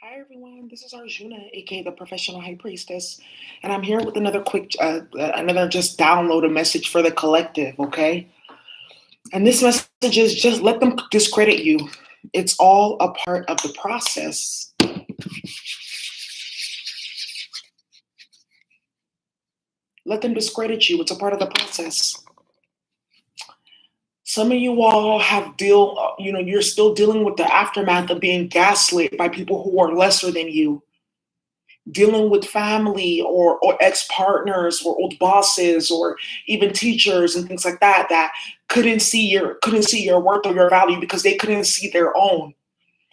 Hi everyone, this is Arjuna, aka the Professional High Priestess, and I'm here with another another just download a message for the collective, okay? And this message is just let them discredit you. It's all a part of the process. Let them discredit you. It's a part of the process. Some of you all you're still dealing with the aftermath of being gaslit by people who are lesser than you, dealing with family or ex-partners or old bosses or even teachers and things like that couldn't see your worth or your value because they couldn't see their own,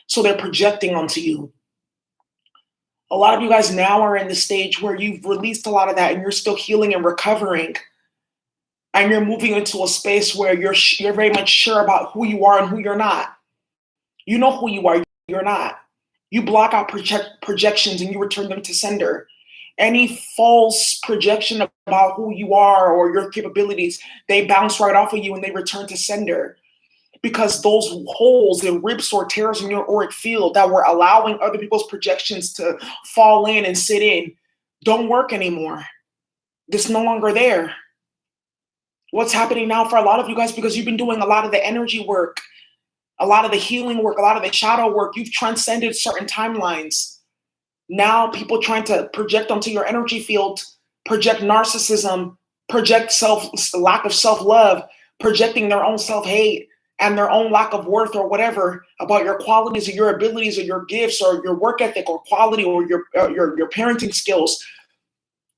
so they're projecting onto you. A lot of you guys now are in the stage where you've released a lot of that and you're still healing and recovering, and you're moving into a space where you're very much sure about who you are and who you're not. You know who you are, you're not. You block out projections and you return them to sender. Any false projection about who you are or your capabilities, they bounce right off of you and they return to sender. Because those holes and rips or tears in your auric field that were allowing other people's projections to fall in and sit in don't work anymore. It's no longer there. What's happening now for a lot of you guys, because you've been doing a lot of the energy work, a lot of the healing work, a lot of the shadow work, you've transcended certain timelines. Now people trying to project onto your energy field, project narcissism, project lack of self-love, projecting their own self-hate and their own lack of worth or whatever about your qualities or your abilities or your gifts or your work ethic or quality or your parenting skills,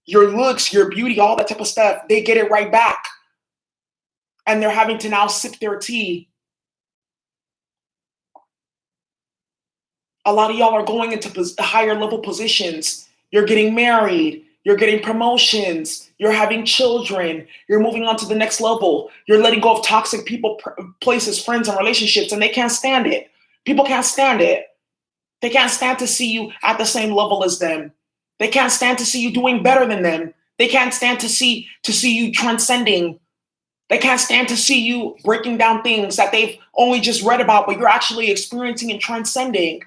your looks, your beauty, all that type of stuff. They get it right back. And they're having to now sip their tea. A lot of y'all are going into higher level positions. You're getting married. You're getting promotions. You're having children. You're moving on to the next level. You're letting go of toxic people, places, friends, and relationships, and they can't stand it. People can't stand it. They can't stand to see you at the same level as them. They can't stand to see you doing better than them. They can't stand to see you transcending. They can't stand to see you breaking down things that they've only just read about, but you're actually experiencing and transcending.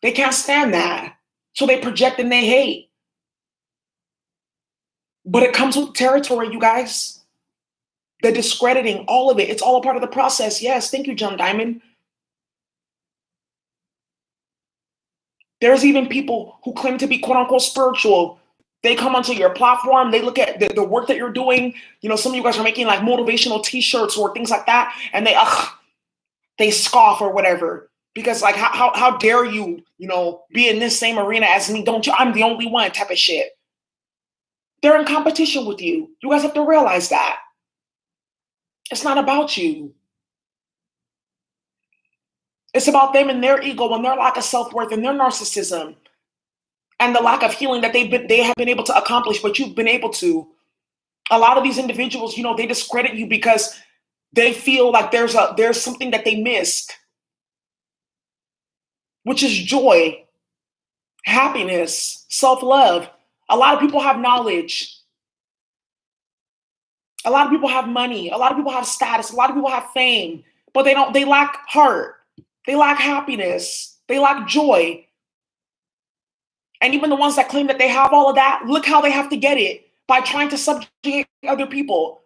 They can't stand that. So they project and they hate. But it comes with territory, you guys. The discrediting, all of it. It's all a part of the process. Yes, thank you, John Diamond. There's even people who claim to be quote unquote spiritual. They come onto your platform, they look at the work that you're doing. You know, some of you guys are making like motivational t-shirts or things like that, and they scoff or whatever. Because like how dare you, be in this same arena as me? Don't you? I'm the only one type of shit. They're in competition with you. You guys have to realize that. It's not about you. It's about them and their ego and their lack of self-worth and their narcissism and the lack of healing that they have been able to accomplish, but you've been able to. A lot of these individuals, they discredit you because they feel like there's something that they missed, which is joy, happiness, self-love. A lot of people have knowledge. A lot of people have money. A lot of people have status. A lot of people have fame, but they lack heart. They lack happiness. They lack joy. And even the ones that claim that they have all of that, look how they have to get it by trying to subjugate other people,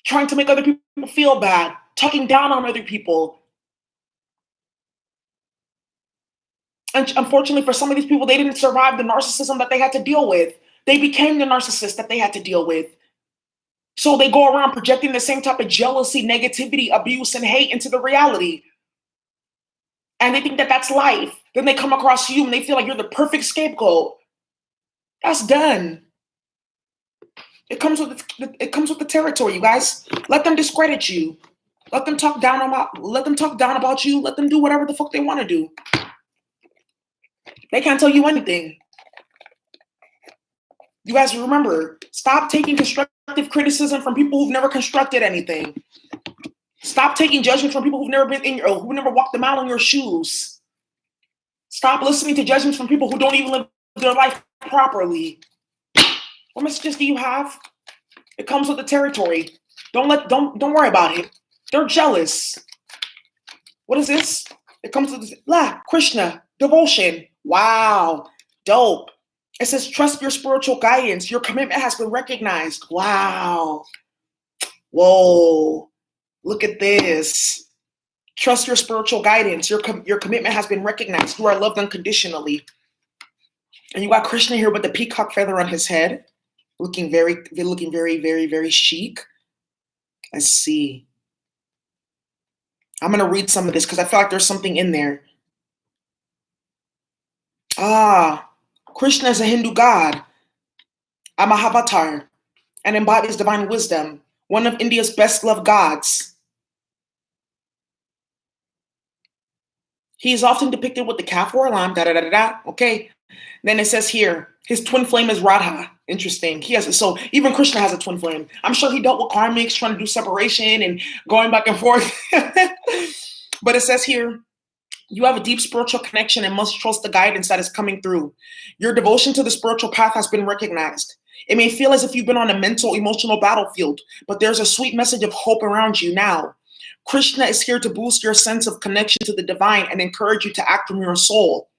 trying to make other people feel bad, talking down on other people. And unfortunately for some of these people, they didn't survive the narcissism that they had to deal with. They became the narcissist that they had to deal with. So they go around projecting the same type of jealousy, negativity, abuse, and hate into the reality. And they think that that's life. Then they come across you and they feel like you're the perfect scapegoat. That's done. It comes with the territory, you guys. Let them discredit you. Let them talk down about you. Let them do whatever the fuck they want to do. They can't tell you anything. You guys remember, stop taking constructive criticism from people who've never constructed anything. Stop taking judgment from people who've never who never walked a mile in your shoes. Stop listening to judgments from people who don't even live their life properly. What messages do you have? It comes with the territory. Don't worry about it. They're jealous. What is this? It comes to this, Krishna, devotion. Wow, dope. It says, trust your spiritual guidance. Your commitment has been recognized. Wow. Whoa. Look at this. Trust your spiritual guidance. Your commitment has been recognized. You are loved unconditionally. And you got Krishna here with the peacock feather on his head, looking very, very, very chic. Let's see. I'm going to read some of this because I feel like there's something in there. Krishna is a Hindu god, a Mahavatar, and embodies divine wisdom, one of India's best loved gods. He is often depicted with the calf or a lamb, okay? Then it says here, his twin flame is Radha. Interesting. So even Krishna has a twin flame. I'm sure he dealt with karmics trying to do separation and going back and forth. But it says here, you have a deep spiritual connection and must trust the guidance that is coming through. Your devotion to the spiritual path has been recognized. It may feel as if you've been on a mental, emotional battlefield, but there's a sweet message of hope around you now. Krishna is here to boost your sense of connection to the divine and encourage you to act from your soul.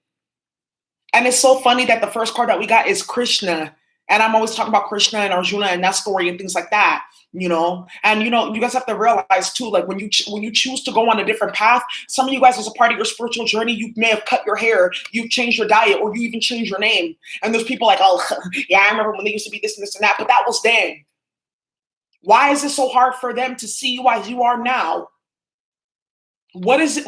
And it's so funny that the first card that we got is Krishna. And I'm always talking about Krishna and Arjuna and that story and things like that, you know. And, you know, you guys have to realize, too, like when you choose to go on a different path, some of you guys, as a part of your spiritual journey, you may have cut your hair, you've changed your diet, or you even changed your name. And there's people like, oh, yeah, I remember when they used to be this and this and that, but that was then. Why is it so hard for them to see you as you are now? Why is it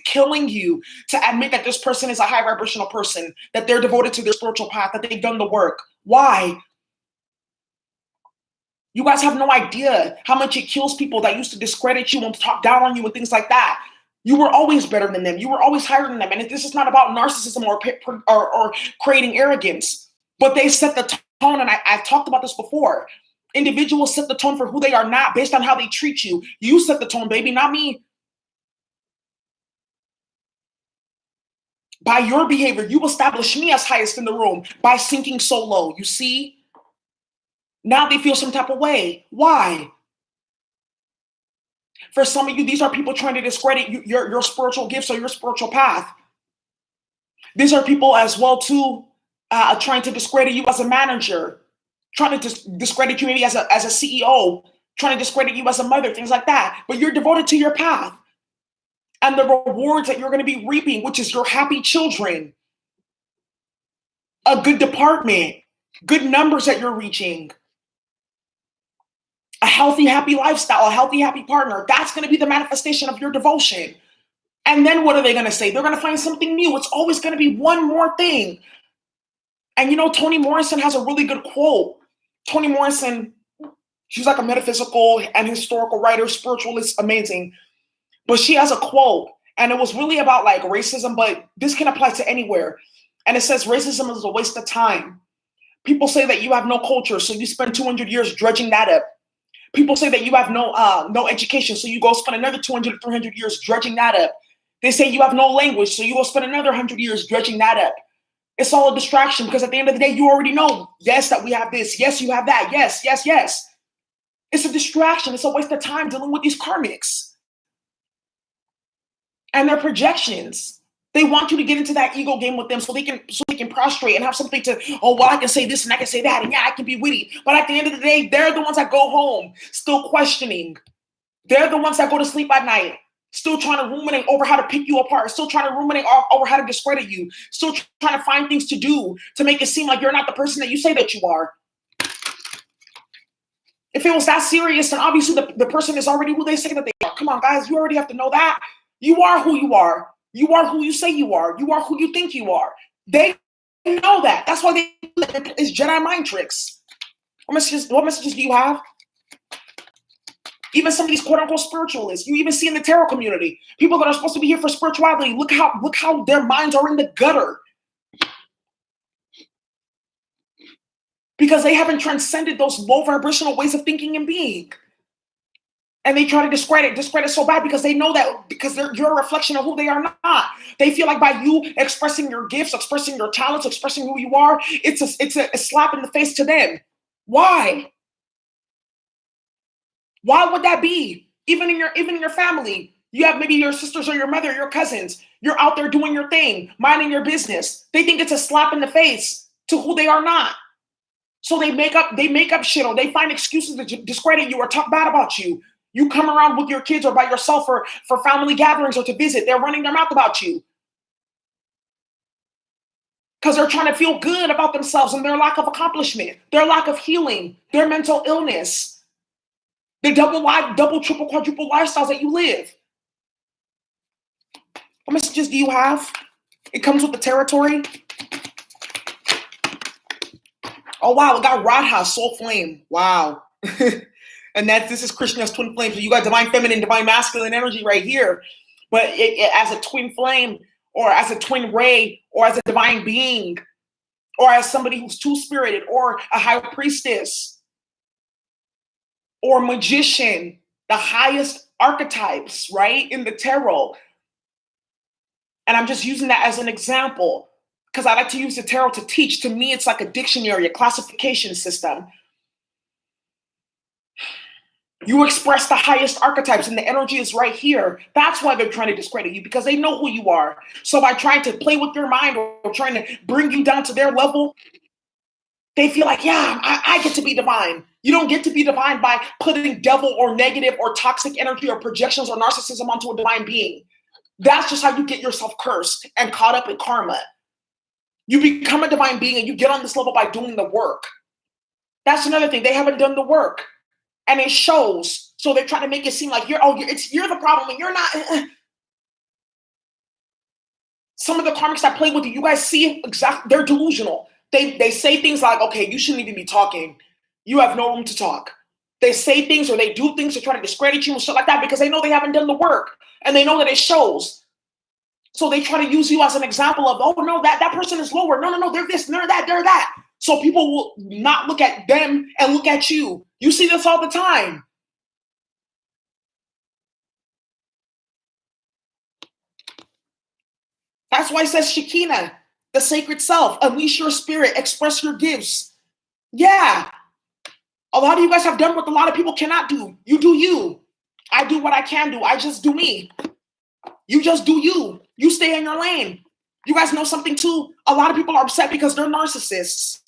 killing you to admit that this person is a high vibrational person, that they're devoted to their spiritual path, that they've done the work? Why? You guys have no idea how much it kills people that used to discredit you and talk down on you and things like that. You were always better than them. You were always higher than them. And this is not about narcissism or creating arrogance, but they set the tone. And I've talked about this before. Individuals set the tone for who they are not based on how they treat you. You set the tone, baby, not me. By your behavior, you establish me as highest in the room by sinking so low. You see? Now they feel some type of way. Why? For some of you, these are people trying to discredit your spiritual gifts or your spiritual path. These are people as well, too, trying to discredit you as a manager, trying to discredit you maybe as a CEO, trying to discredit you as a mother, things like that. But you're devoted to your path and the rewards that you're going to be reaping, which is your happy children, a good department, good numbers that you're reaching, a healthy, happy lifestyle, a healthy, happy partner. That's going to be the manifestation of your devotion. And then what are they going to say? They're going to find something new. It's always going to be one more thing. And you know, Toni Morrison has a really good quote. Toni Morrison, she's like a metaphysical and historical writer, spiritualist, amazing. But she has a quote, and it was really about like racism, but this can apply to anywhere. And it says, racism is a waste of time. People say that you have no culture, so you spend 200 years dredging that up. People say that you have no education, so you go spend another 200, 300 years dredging that up. They say you have no language, so you go spend another 100 years dredging that up. It's all a distraction because at the end of the day, you already know, yes, that we have this. Yes, you have that. Yes, yes, yes. It's a distraction. It's a waste of time dealing with these karmics and their projections. They want you to get into that ego game with them so they can prostrate and have something to, oh, well, I can say this and I can say that, and yeah, I can be witty. But at the end of the day, they're the ones that go home still questioning. They're the ones that go to sleep at night still trying to ruminate over how to pick you apart, still trying to ruminate over how to discredit you, still trying to find things to do to make it seem like you're not the person that you say that you are. If it was that serious, then obviously the person is already who they say that they are. Come on, guys, you already have to know that. You are who you are. You are who you say you are. You are who you think you are. They know that. That's why it's Jedi mind tricks. What messages do you have? Even some of these quote-unquote spiritualists, you even see in the tarot community, people that are supposed to be here for spirituality, look how their minds are in the gutter. Because they haven't transcended those low vibrational ways of thinking and being. And they try to discredit so bad because they know that because you're a reflection of who they are not. They feel like by you expressing your gifts, expressing your talents, expressing who you are, it's a slap in the face to them. Why? Why would that be? Even in your family, You have maybe your sisters or your mother, your cousins. You're out there doing your thing, minding your business. They think it's a slap in the face to who they are not. So they make up shit, or they find excuses to discredit you or talk bad about you. You come around with your kids or by yourself for family gatherings or to visit. They're running their mouth about you because they're trying to feel good about themselves and their lack of accomplishment, their lack of healing, their mental illness, the double, triple, quadruple lifestyles that you live. What messages do you have? It comes with the territory. Oh wow, we got Radha, Soul Flame. Wow. And this is Krishna's twin flame. So you got divine feminine, divine masculine energy right here. But as a twin flame, or as a twin ray, or as a divine being, or as somebody who's two-spirited, or a high priestess, or magician, the highest archetypes, right, in the tarot. And I'm just using that as an example because I like to use the tarot to teach. To me, it's like a dictionary, a classification system. You express the highest archetypes and the energy is right here. That's why they're trying to discredit you, because they know who you are. So by trying to play with your mind or trying to bring you down to their level, they feel like, yeah, I get to be divine. You don't get to be divine by putting devil or negative or toxic energy or projections or narcissism onto a divine being. That's just how you get yourself cursed and caught up in karma. You become a divine being and you get on this level by doing the work. That's another thing. They haven't done the work. And it shows. So they're trying to make it seem like you're the problem and you're not. Some of the karmics that play with you guys see exactly, they're delusional. They say things like, okay, you shouldn't even be talking. You have no room to talk. They say things or they do things to try to discredit you and shit like that because they know they haven't done the work and they know that it shows. So they try to use you as an example of, oh no, that person is lower. No, they're this, they're that, they're that. So people will not look at them and look at you. You see this all the time. That's why it says Shekinah, the sacred self. Unleash your spirit, express your gifts. Yeah. A lot of you guys have done what a lot of people cannot do. You do you. I do what I can do. I just do me. You just do you. You stay in your lane. You guys know something too? A lot of people are upset because they're narcissists.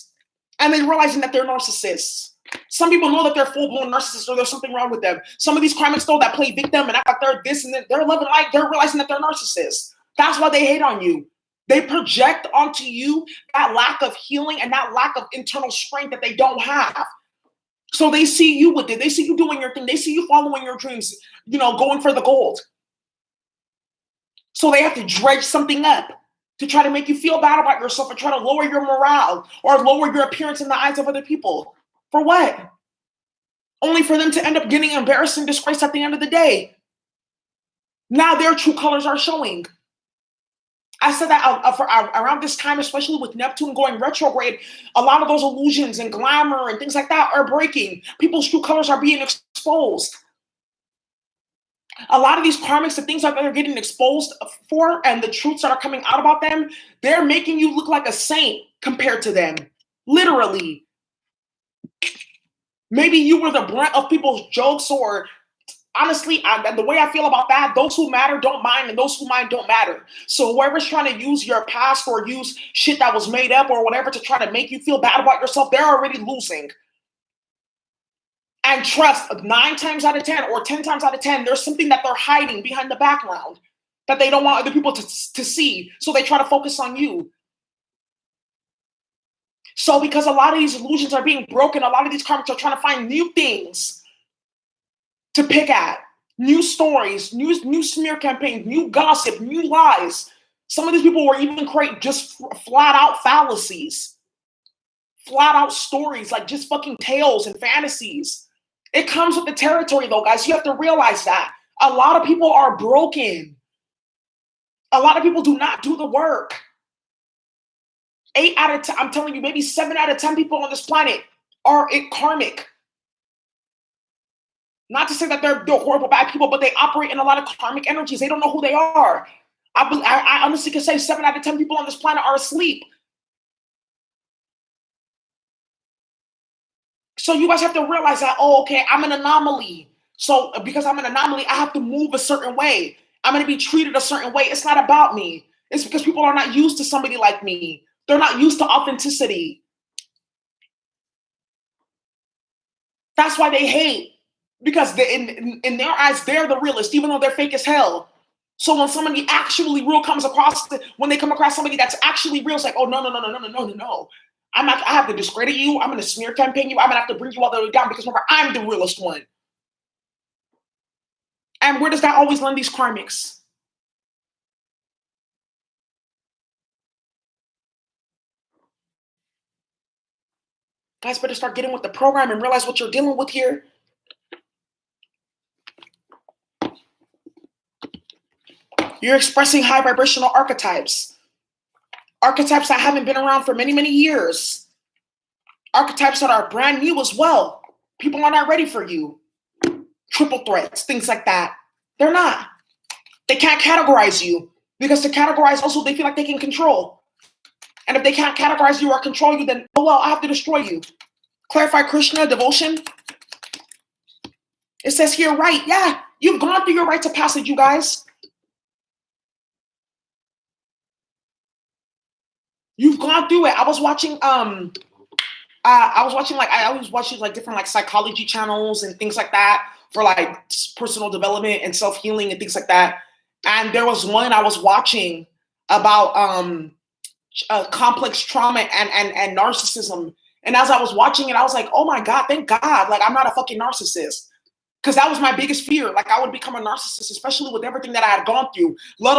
And they're realizing that they're narcissists. Some people know that they're full-blown narcissists or there's something wrong with them. Some of these karmics though that play victim and act like they're this and that, they're living like they're realizing that they're narcissists. That's why they hate on you. They project onto you that lack of healing and that lack of internal strength that they don't have. So they see you with it. They see you doing your thing. They see you following your dreams, going for the gold. So they have to dredge something up to try to make you feel bad about yourself and try to lower your morale or lower your appearance in the eyes of other people. For what? Only for them to end up getting embarrassed and disgraced at the end of the day. Now their true colors are showing. I said that around this time, especially with Neptune going retrograde, a lot of those illusions and glamour and things like that are breaking. People's true colors are being exposed. A lot of these karmics, the things that they're getting exposed for and the truths that are coming out about them, they're making you look like a saint compared to them. Literally. Maybe you were the brunt of people's jokes, or honestly, the way I feel about that, those who matter don't mind and those who mind don't matter. So whoever's trying to use your past or use shit that was made up or whatever to try to make you feel bad about yourself, they're already losing. And trust, 9 times out of 10 or 10 times out of 10, there's something that they're hiding behind the background that they don't want other people to see. So they try to focus on you. So because a lot of these illusions are being broken, a lot of these karmics are trying to find new things to pick at. New stories, new smear campaigns, new gossip, new lies. Some of these people will even create just flat out fallacies. Flat out stories, like just fucking tales and fantasies. It comes with the territory though, guys. You have to realize that. A lot of people are broken. A lot of people do not do the work. 8 out of 10, I'm telling you, maybe 7 out of 10 people on this planet are karmic. Not to say that they're horrible, bad people, but they operate in a lot of karmic energies. They don't know who they are. I honestly can say 7 out of 10 people on this planet are asleep. So you guys have to realize that, oh, okay, I'm an anomaly. So because I'm an anomaly, I have to move a certain way. I'm going to be treated a certain way. It's not about me. It's because people are not used to somebody like me. They're not used to authenticity. That's why they hate. Because in their eyes, they're the realest, even though they're fake as hell. So when somebody actually real comes across, when they come across somebody that's actually real, it's like, oh, no, no, no, no, no, no, no, no, no. I have to discredit you. I'm going to smear campaign you. I'm going to have to bring you all the way down because remember, I'm the realest one. And where does that always land these karmics? Guys better start getting with the program and realize what you're dealing with here. You're expressing high vibrational archetypes. Archetypes that haven't been around for many, many years. Archetypes that are brand new as well. People are not ready for you. Triple threats, things like that. They're not. They can't categorize you because to categorize also they feel like they can control. And if they can't categorize you or control you, then, oh well, I have to destroy you. Clarify Krishna, devotion. It says here, right, yeah, you've gone through your rites of passage, you guys. You've gone through it. I was watching like I always watch like different like psychology channels and things like that for like personal development and self-healing and things like that. And there was one I was watching about complex trauma and narcissism. And as I was watching it, I was like, oh my God, thank God, like I'm not a fucking narcissist. Because that was my biggest fear. Like I would become a narcissist, especially with everything that I had gone through, let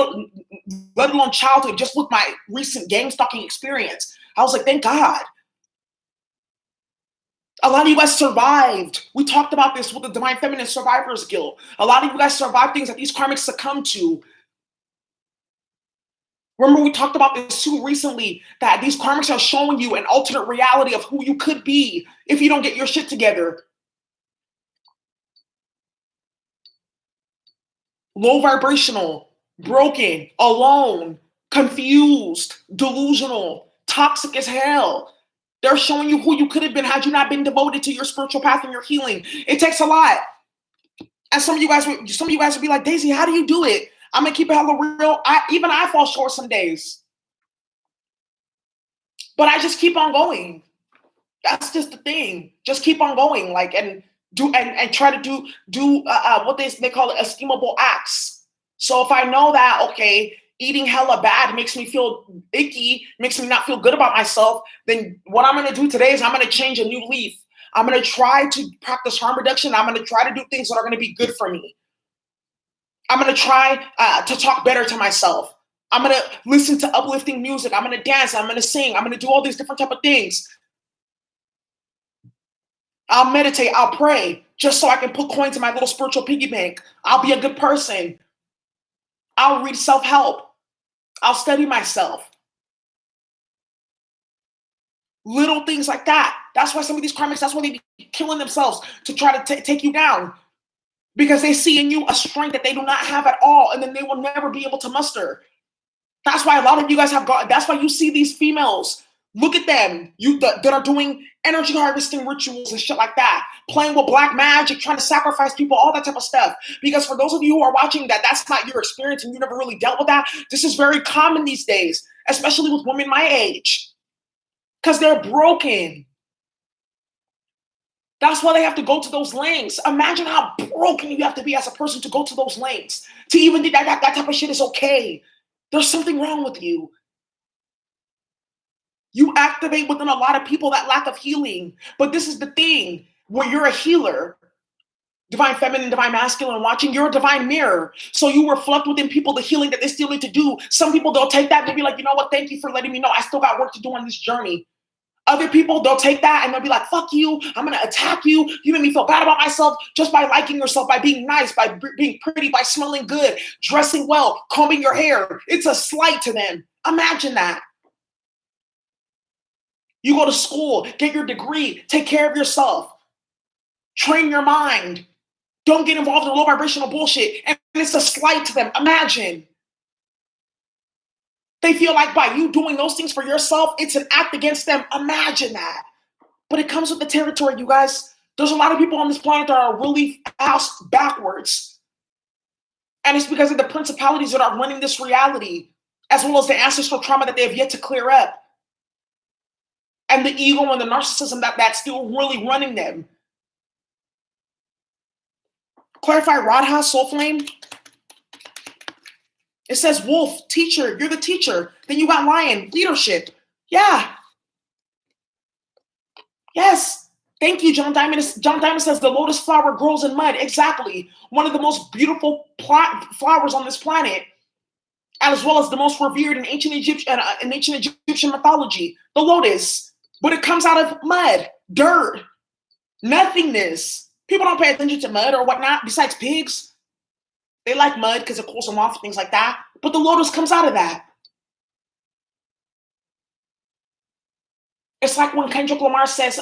alone childhood, just with my recent gang stalking experience. I was like, thank God. A lot of you guys survived. We talked about this with the Divine Feminine Survivors Guild. A lot of you guys survived things that these karmics succumb to. Remember, we talked about this too recently, that these karmics are showing you an alternate reality of who you could be if you don't get your shit together. Low vibrational, broken, alone, confused, delusional, toxic as hell. They're showing you who you could have been had you not been devoted to your spiritual path and your healing. It takes a lot. And some of you guys would be like, Daisy, how do you do it? I'm gonna keep it hella real. I fall short some days. But I just keep on going. That's just the thing. Just keep on going. Like and try to do what they call it, esteemable acts. So if I know that, okay, eating hella bad makes me feel icky, makes me not feel good about myself, then what I'm gonna do today is I'm gonna change a new leaf. I'm gonna try to practice harm reduction. I'm gonna try to do things that are gonna be good for me. I'm gonna try to talk better to myself. I'm gonna listen to uplifting music. I'm gonna dance. I'm gonna sing. I'm gonna do all these different type of things. I'll meditate. I'll pray just so I can put coins in my little spiritual piggy bank. I'll be a good person. I'll read self-help. I'll study myself. Little things like that. That's why some of these karmics, that's why they be killing themselves to try to take you down. Because they see in you a strength that they do not have at all, and then they will never be able to muster. That's why a lot of you guys have got, that's why you see these females. Look at them, that are doing energy harvesting rituals and shit like that, playing with black magic, trying to sacrifice people, all that type of stuff. Because for those of you who are watching that's not your experience and you never really dealt with that, this is very common these days, especially with women my age. Because they're broken. That's why they have to go to those lengths. Imagine how broken you have to be as a person to go to those lengths. To even think that type of shit is okay. There's something wrong with you. You activate within a lot of people that lack of healing. But this is the thing, where you're a healer, divine feminine, divine masculine, watching, you're a divine mirror. So you reflect within people the healing that they still need to do. Some people, they'll take that and they'll be like, you know what, thank you for letting me know. I still got work to do on this journey. Other people, they'll take that and they'll be like, fuck you, I'm gonna attack you. You made me feel bad about myself just by liking yourself, by being nice, by being pretty, by smelling good, dressing well, combing your hair. It's a slight to them. Imagine that. You go to school, get your degree, take care of yourself, train your mind. Don't get involved in low vibrational bullshit. And it's a slight to them. Imagine. They feel like by you doing those things for yourself, it's an act against them. Imagine that. But it comes with the territory, you guys. There's a lot of people on this planet that are really ass backwards. And it's because of the principalities that are running this reality, as well as the ancestral trauma that they have yet to clear up. And the ego and the narcissism that's still really running them. Clarify Radha, Soul Flame. It says wolf, teacher, you're the teacher. Then you got lion, leadership. Yeah. Yes. Thank you, John Diamond. John Diamond says the lotus flower grows in mud. Exactly. One of the most beautiful flowers on this planet, as well as the most revered in ancient Egyptian mythology, the lotus. But it comes out of mud, dirt, nothingness. People don't pay attention to mud or whatnot, besides pigs. They like mud because it cools them off, things like that. But the lotus comes out of that. It's like when Kendrick Lamar says,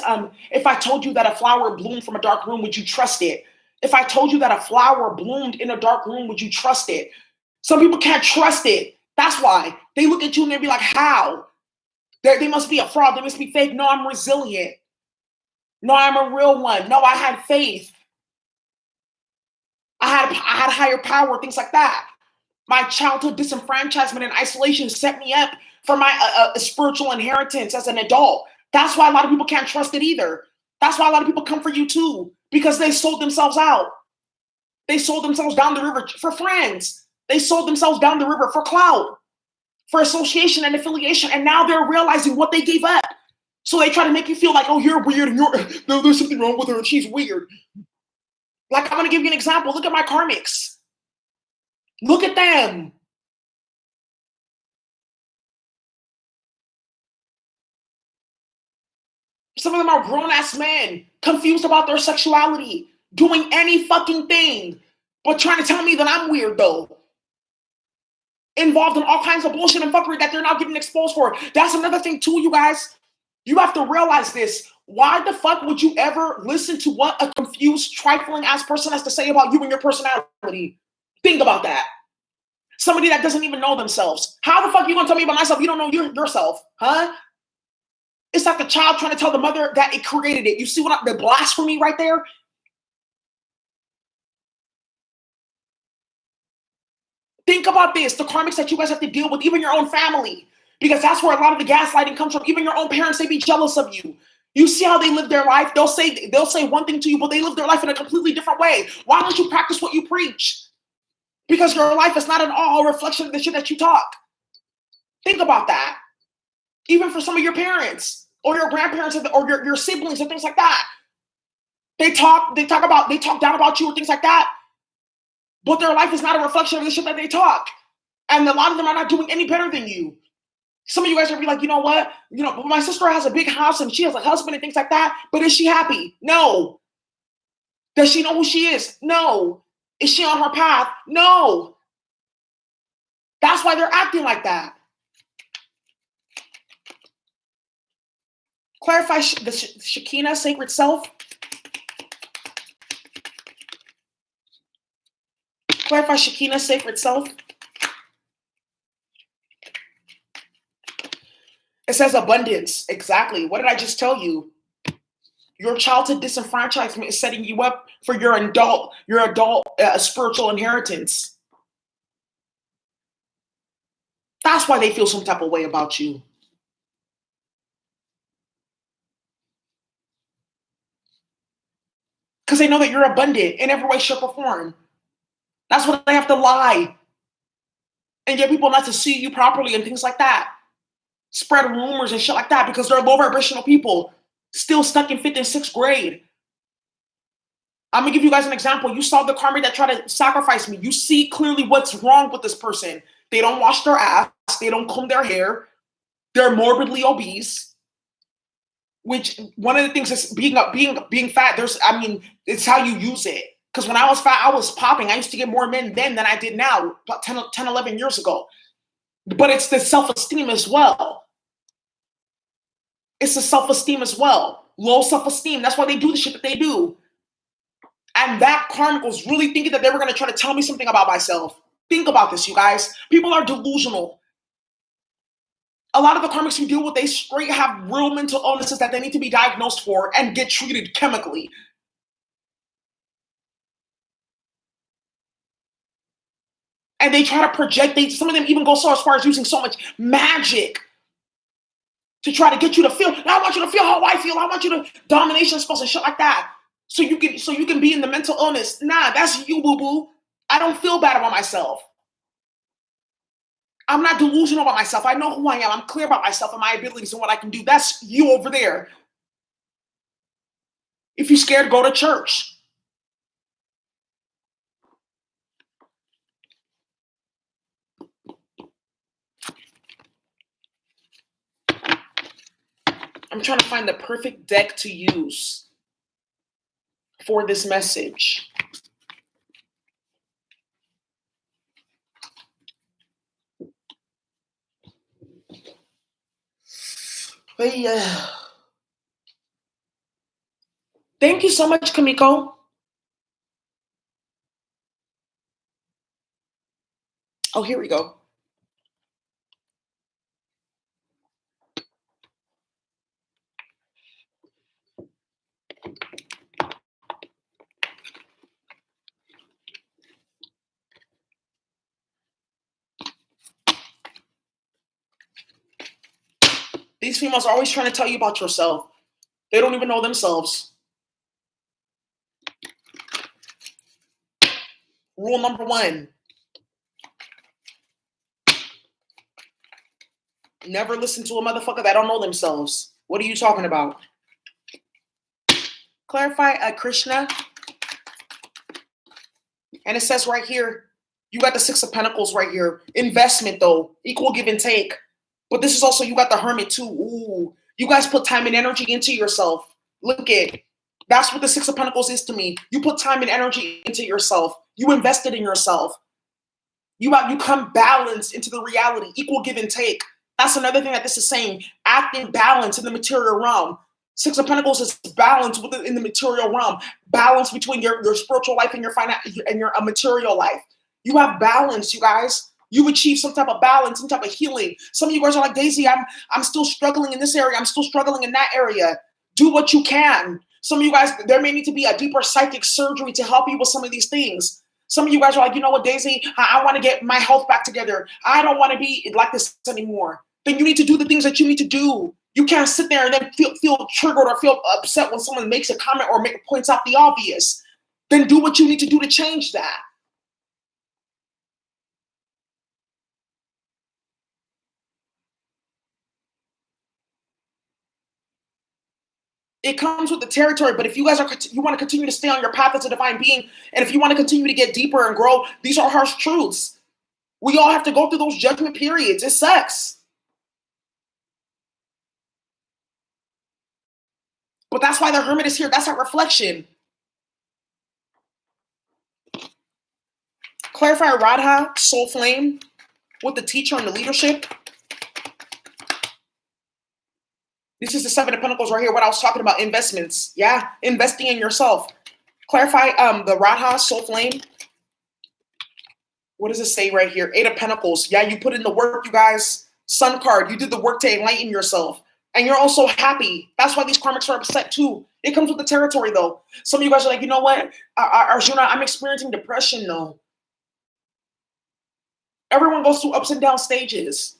if I told you that a flower bloomed from a dark room, would you trust it? If I told you that a flower bloomed in a dark room, would you trust it? Some people can't trust it. That's why. They look at you and they be like, how? They must be a fraud. They must be fake. No, I'm resilient. No, I'm a real one. No, I had faith. I had higher power, things like that. My childhood disenfranchisement and isolation set me up for my spiritual inheritance as an adult. That's why a lot of people can't trust it either. That's why a lot of people come for you too, because they sold themselves out. They sold themselves down the river for friends. They sold themselves down the river for clout, for association and affiliation, and now they're realizing what they gave up. So they try to make you feel like, oh, you're weird, and there's something wrong with her, and she's weird. Like, I'm going to give you an example. Look at my karmics. Look at them. Some of them are grown-ass men, confused about their sexuality, doing any fucking thing, but trying to tell me that I'm weird, though. Involved in all kinds of bullshit and fuckery that they're not getting exposed for. That's another thing, too, you guys. You have to realize this. Why the fuck would you ever listen to what a confused, trifling-ass person has to say about you and your personality? Think about that. Somebody that doesn't even know themselves. How the fuck are you going to tell me about myself? You don't know yourself, huh? It's like the child trying to tell the mother that it created it. You see the blasphemy right there? Think about this, the karmics that you guys have to deal with, even your own family, because that's where a lot of the gaslighting comes from. Even your own parents, they be jealous of you. You see how they live their life? They'll say one thing to you, but they live their life in a completely different way. Why don't you practice what you preach? Because your life is not at all a reflection of the shit that you talk. Think about that. Even for some of your parents or your grandparents or your siblings and things like that. They talk down about you or things like that. But their life is not a reflection of the shit that they talk. And a lot of them are not doing any better than you. Some of you guys are be like, you know what? My sister has a big house and she has a husband and things like that. But is she happy? No. Does she know who she is? No. Is she on her path? No. That's why they're acting like that. Clarify the Shekinah, sacred self. Clarify Shekinah, sacred self. It says abundance. Exactly. What did I just tell you? Your childhood disenfranchisement is setting you up for your adult spiritual inheritance. That's why they feel some type of way about you. Because they know that you're abundant in every way, shape, or form. That's why they have to lie and get people not to see you properly and things like that. Spread rumors and shit like that because they're low vibrational people still stuck in 5th and 6th grade. I'm going to give you guys an example. You saw the karma that tried to sacrifice me. You see clearly what's wrong with this person. They don't wash their ass. They don't comb their hair. They're morbidly obese. Which one of the things is being fat. It's how you use it. Because when I was fat, I was popping. I used to get more men then than I did now, about 10, 11 years ago. But it's the self-esteem as well. It's the self-esteem as well. Low self-esteem. That's why they do the shit that they do. And that karmic was really thinking that they were going to try to tell me something about myself. Think about this, you guys. People are delusional. A lot of the karmics we deal with, they straight have real mental illnesses that they need to be diagnosed for and get treated chemically. And they try to project, some of them even go so as far as using so much magic to try to get you to feel, I want you to feel how I feel. I want you to domination spells and shit like that. So you can be in the mental illness. Nah, that's you, boo-boo. I don't feel bad about myself. I'm not delusional about myself. I know who I am. I'm clear about myself and my abilities and what I can do. That's you over there. If you're scared, go to church. I'm trying to find the perfect deck to use for this message. But yeah. Thank you so much, Kamiko. Oh, here we go. These females are always trying to tell you about yourself. They don't even know themselves. Rule number 1. Never listen to a motherfucker that don't know themselves. What are you talking about? Clarify, Krishna. And it says right here, you got the 6 of Pentacles right here. Investment, though. Equal give and take. But this is also, you got the Hermit, too. Ooh. You guys put time and energy into yourself. Look at, that's what the 6 of Pentacles is to me. You put time and energy into yourself. You invested in yourself. You come balanced into the reality. Equal give and take. That's another thing that this is saying. Act in balance in the material realm. 6 of Pentacles is balance in the material realm. Balance between your spiritual life and your material life. You have balance, you guys. You achieve some type of balance, some type of healing. Some of you guys are like, Daisy, I'm still struggling in this area. I'm still struggling in that area. Do what you can. Some of you guys, there may need to be a deeper psychic surgery to help you with some of these things. Some of you guys are like, you know what, Daisy, I want to get my health back together. I don't want to be like this anymore. Then you need to do the things that you need to do. You can't sit there and then feel triggered or feel upset when someone makes a comment or points out the obvious. Then do what you need to do to change that. It comes with the territory, but if you guys you want to continue to stay on your path as a divine being, and if you want to continue to get deeper and grow, these are harsh truths. We all have to go through those judgment periods. It sucks. But that's why the Hermit is here. That's our reflection. Clarify Radha, soul flame, with the teacher and the leadership. This is the 7 of Pentacles right here. What I was talking about, investments. Yeah, investing in yourself. Clarify the Radha, soul flame. What does it say right here? 8 of Pentacles. Yeah, you put in the work, you guys. Sun card. You did the work to enlighten yourself. And you're also happy. That's why these karmics are upset too. It comes with the territory though. Some of you guys are like, you know what? Arjuna, I'm experiencing depression though. Everyone goes through ups and down stages.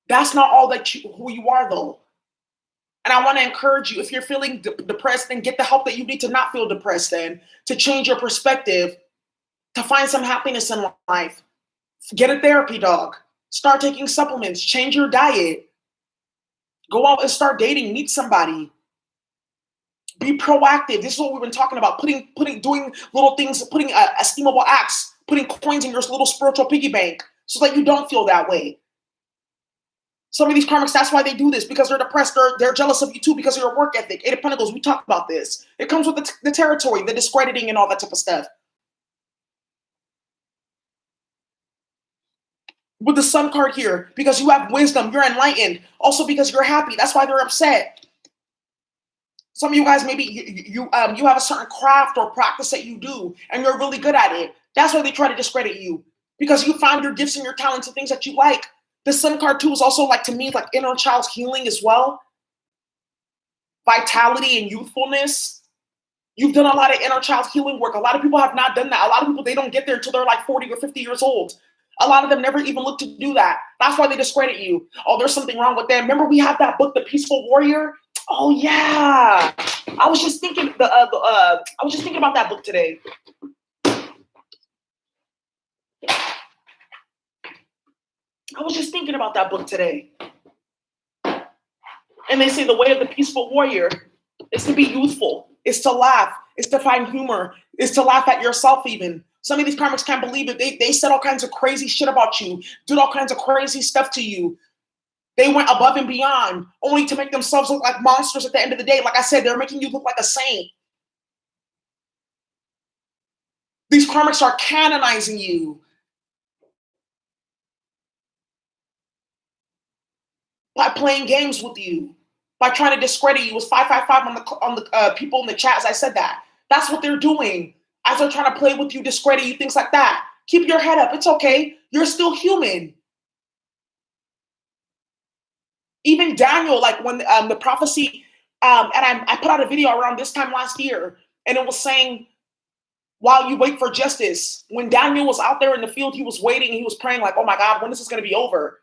That's not all that who you are though. And I want to encourage you, if you're feeling depressed, then get the help that you need to not feel depressed then, to change your perspective, to find some happiness in life. Get a therapy dog. Start taking supplements. Change your diet. Go out and start dating. Meet somebody. Be proactive. This is what we've been talking about. Doing little things, putting esteemable acts, putting coins in your little spiritual piggy bank so that you don't feel that way. Some of these karmics, that's why they do this, because they're depressed. They're jealous of you too because of your work ethic. 8 of Pentacles, we talked about this. It comes with the territory, the discrediting and all that type of stuff. With the Sun card here, because you have wisdom, you're enlightened. Also because you're happy. That's why they're upset. Some of you guys, maybe you have a certain craft or practice that you do, and you're really good at it. That's why they try to discredit you, because you found your gifts and your talents and things that you like. The Sun card too is also like, to me, like inner child's healing as well. Vitality and youthfulness. You've done a lot of inner child healing work. A lot of people have not done that. A lot of people, they don't get there until they're like 40 or 50 years old. A lot of them never even look to do that. That's why they discredit you. Oh, there's something wrong with them. Remember we have that book, The Peaceful Warrior? Oh yeah. I was just thinking about that book today. And they say the way of the peaceful warrior is to be youthful, is to laugh, is to find humor, is to laugh at yourself even. Some of these karmics can't believe it. They said all kinds of crazy shit about you, did all kinds of crazy stuff to you. They went above and beyond only to make themselves look like monsters at the end of the day. Like I said, they're making you look like a saint. These karmics are canonizing you by playing games with you, by trying to discredit you. It was 555 on the people in the chat as I said that. That's what they're doing. As they're trying to play with you, discredit you, things like that. Keep your head up. It's okay. You're still human. Even Daniel, like when the prophecy, and I put out a video around this time last year, and it was saying, while you wait for justice, when Daniel was out there in the field, he was waiting, he was praying like, oh my God, when is this going to be over?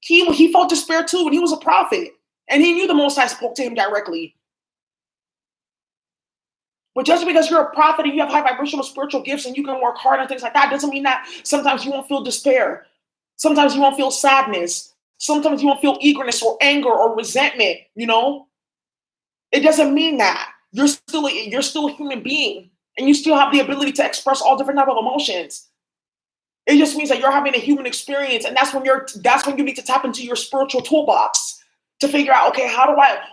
He felt despair too, and he was a prophet. And he knew the Most High spoke to him directly. But just because you're a prophet and you have high vibrational spiritual gifts and you can work hard and things like that, doesn't mean that sometimes you won't feel despair. Sometimes you won't feel sadness. Sometimes you won't feel eagerness or anger or resentment, you know? It doesn't mean that. You're still a human being and you still have the ability to express all different types of emotions. It just means that you're having a human experience, and that's when you need to tap into your spiritual toolbox to figure out, okay,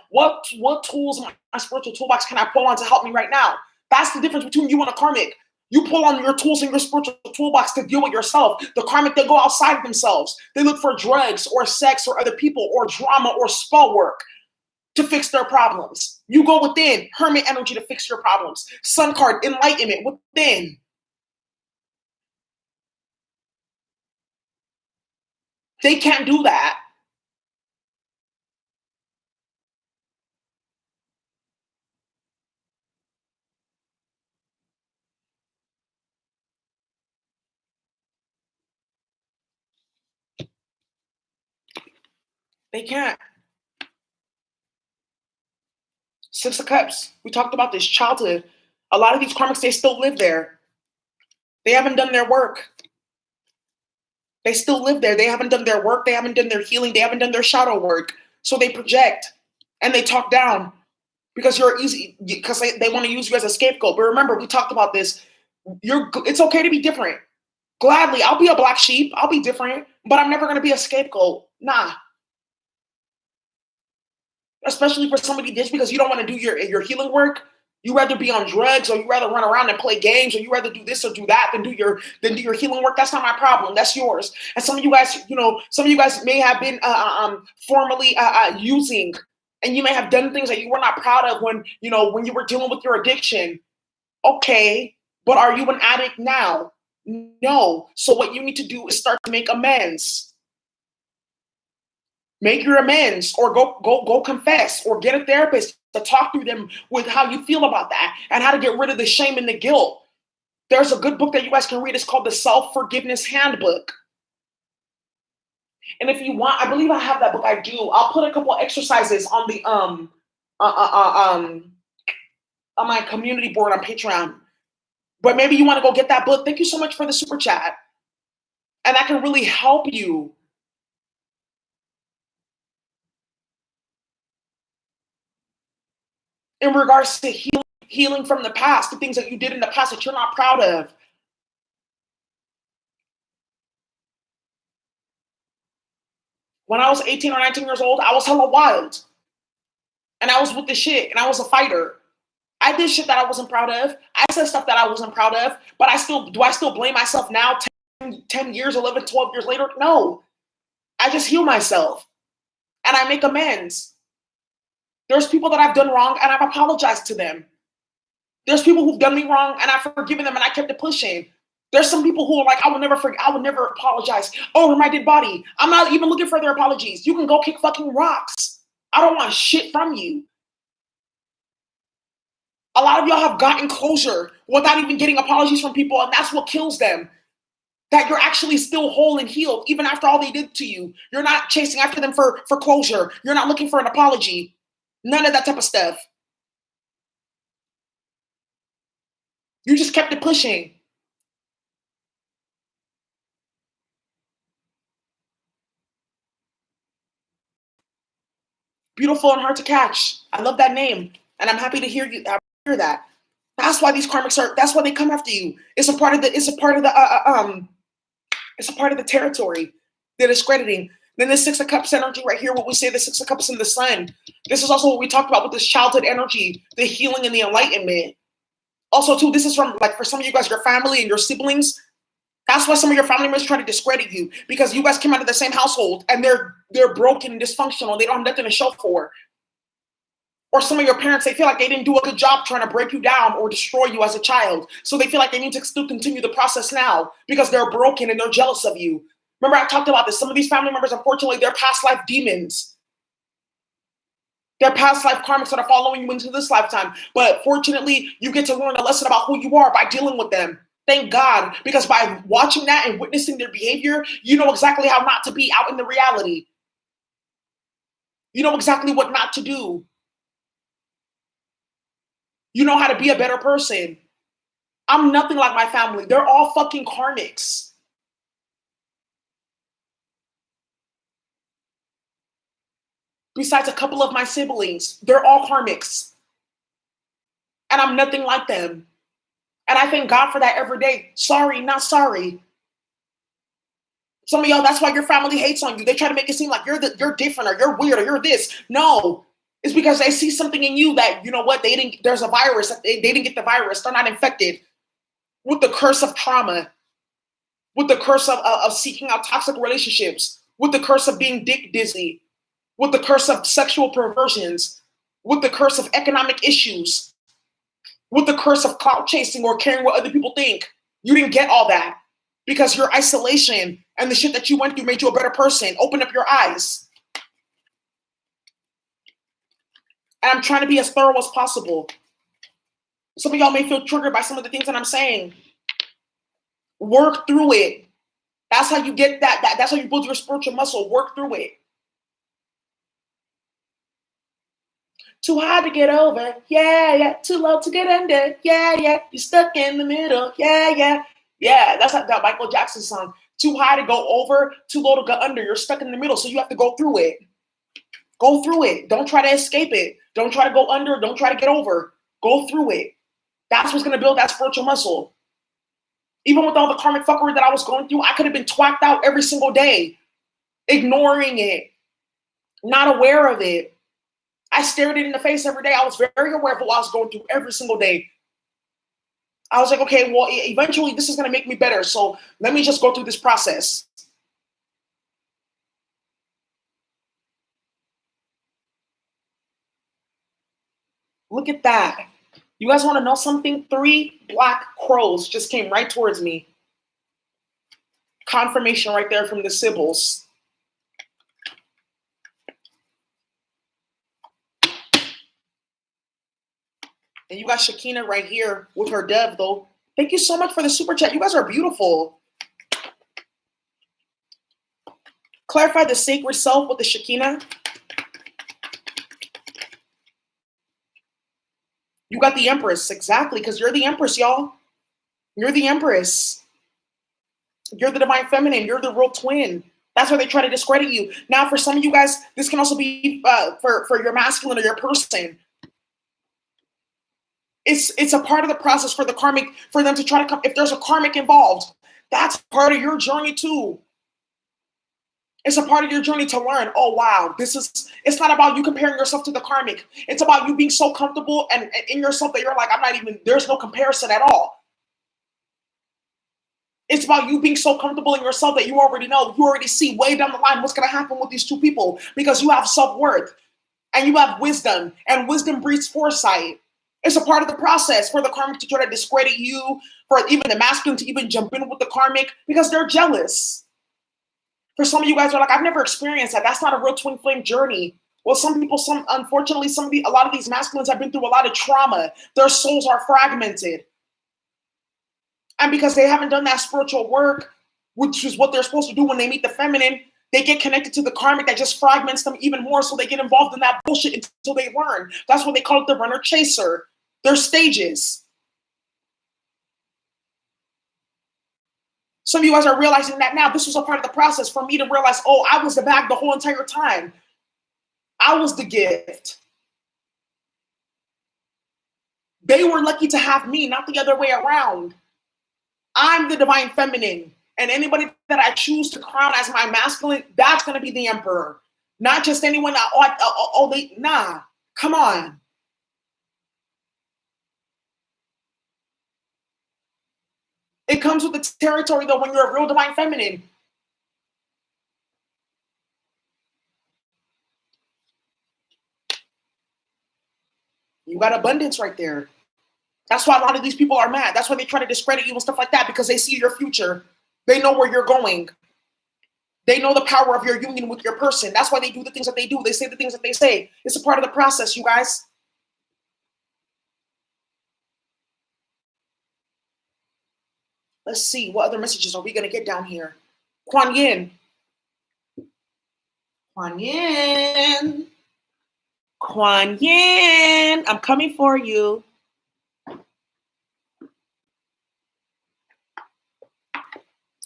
what tools in my spiritual toolbox can I pull on to help me right now? That's the difference between you and a karmic. You pull on your tools in your spiritual toolbox to deal with yourself. The karmic, they go outside of themselves. They look for drugs or sex or other people or drama or spell work to fix their problems. You go within, hermit energy to fix your problems. Sun card, enlightenment within. They can't do that. They can't. Six of Cups. We talked about this childhood. A lot of these karmics, they still live there. They haven't done their work. They still live there. They haven't done their work. They haven't done their healing. They haven't done their shadow work. So they project and they talk down because they want to use you as a scapegoat. But remember, we talked about this. It's okay to be different. Gladly, I'll be a black sheep. I'll be different, but I'm never going to be a scapegoat. Nah. Especially for somebody just because you don't want to do your healing work. You rather be on drugs, or you rather run around and play games, or you rather do this or do that than do your healing work. That's not my problem. That's yours. And some of you guys may have been formerly using, and you may have done things that you were not proud of when you were dealing with your addiction. Okay, but are you an addict now? No. So what you need to do is start to make amends. Make your amends, or go confess, or get a therapist to talk through them with how you feel about that and how to get rid of the shame and the guilt. There's a good book that you guys can read. It's called the Self-Forgiveness Handbook. And if you want, I believe I have that book. I do. I'll put a couple exercises on the on my community board on Patreon. But maybe you want to go get that book. Thank you so much for the super chat. And that can really help you. In regards to healing from the past, the things that you did in the past that you're not proud of. When I was 18 or 19 years old, I was hella wild. And I was with the shit, and I was a fighter. I did shit that I wasn't proud of. I said stuff that I wasn't proud of, but do I still blame myself now, 10 years, 11, 12 years later? No. I just heal myself, and I make amends. There's people that I've done wrong, and I've apologized to them. There's people who've done me wrong, and I've forgiven them, and I kept it pushing. There's some people who are like, I will never apologize over my dead body. I'm not even looking for their apologies. You can go kick fucking rocks. I don't want shit from you. A lot of y'all have gotten closure without even getting apologies from people, and that's what kills them. That you're actually still whole and healed, even after all they did to you. You're not chasing after them for closure. You're not looking for an apology. None of that type of stuff. You just kept it pushing. Beautiful and hard to catch. I love that name, and I'm happy to hear that. That's why these karmics are. That's why they come after you. It's a part of the. It's a part of the. It's a part of the territory. They're discrediting. Then the Six of Cups energy right here. What we say, the Six of Cups in the Sun. This is also what we talked about with this childhood energy, the healing and the enlightenment. Also, too, this is from, like, for some of you guys, your family and your siblings. That's why some of your family members try to discredit you, because you guys came out of the same household and they're broken and dysfunctional. They don't have nothing to show for. Or some of your parents, they feel like they didn't do a good job trying to break you down or destroy you as a child. So they feel like they need to still continue the process now because they're broken and they're jealous of you. Remember, I talked about this. Some of these family members, unfortunately, they're past life demons. They're past life karmics that are following you into this lifetime. But fortunately, you get to learn a lesson about who you are by dealing with them. Thank God, because by watching that and witnessing their behavior, you know exactly how not to be out in the reality. You know exactly what not to do. You know how to be a better person. I'm nothing like my family. They're all fucking karmics. Besides a couple of my siblings, they're all karmics. And I'm nothing like them. And I thank God for that every day. Sorry, not sorry. Some of y'all, that's why your family hates on you. They try to make it seem like you're different or you're weird or you're this. No, it's because they see something in you that, you know what, there's a virus. They didn't get the virus. They're not infected with the curse of trauma, with the curse of seeking out toxic relationships, with the curse of being dick dizzy, with the curse of sexual perversions, with the curse of economic issues, with the curse of clout chasing or caring what other people think. You didn't get all that because your isolation and the shit that you went through made you a better person. Open up your eyes. And I'm trying to be as thorough as possible. Some of y'all may feel triggered by some of the things that I'm saying. Work through it. That's how you get that. That's how you build your spiritual muscle. Work through it. Too hard to get over. Yeah, yeah. Too low to get under. Yeah, yeah. You're stuck in the middle. Yeah, yeah. Yeah, that's that Michael Jackson song. Too high to go over, too low to go under. You're stuck in the middle, so you have to go through it. Go through it. Don't try to escape it. Don't try to go under. Don't try to get over. Go through it. That's what's going to build that spiritual muscle. Even with all the karmic fuckery that I was going through, I could have been twacked out every single day, ignoring it, not aware of it. I stared it in the face every day. I was very aware of what I was going through every single day. I was like, okay, well, eventually this is going to make me better. So let me just go through this process. Look at that. You guys want to know something? 3 black crows just came right towards me. Confirmation right there from the Sibyls. And you got Shakina right here with her dove, though. Thank you so much for the super chat. You guys are beautiful. Clarify the sacred self with the Shakina. You got the Empress, exactly, because you're the Empress, y'all. You're the Empress. You're the Divine Feminine. You're the real twin. That's why they try to discredit you. Now, for some of you guys, this can also be for your masculine or your person. It's a part of the process for the karmic, for them to try to come. If there's a karmic involved, that's part of your journey too. It's a part of your journey to learn, oh wow, it's not about you comparing yourself to the karmic. It's about you being so comfortable and in yourself that you're like, there's no comparison at all. It's about you being so comfortable in yourself that you already see way down the line what's going to happen with these two people, because you have self-worth and you have wisdom, and wisdom breeds foresight. It's a part of the process for the karmic to try to discredit you, for even the masculine to even jump in with the karmic, because they're jealous. For some of you guys are like, I've never experienced that. That's not a real twin flame journey. Well, unfortunately, a lot of these masculines have been through a lot of trauma. Their souls are fragmented. And because they haven't done that spiritual work, which is what they're supposed to do when they meet the feminine, they get connected to the karmic that just fragments them even more. So they get involved in that bullshit until they learn. That's what they call it, the runner chaser. There's stages. Some of you guys are realizing that now. This was a part of the process for me to realize, oh, I was the bag the whole entire time. I was the gift. They were lucky to have me, not the other way around. I'm the divine feminine. And anybody that I choose to crown as my masculine, that's going to be the emperor. Not just anyone, nah, come on. It comes with the territory, though, when you're a real divine feminine. You got abundance right there. That's why a lot of these people are mad. That's why they try to discredit you and stuff like that, because they see your future. They know where you're going. They know the power of your union with your person. That's why they do the things that they do. They say the things that they say. It's a part of the process, you guys. Let's see. What other messages are we going to get down here? Kuan Yin. Kuan Yin. Kuan Yin. I'm coming for you.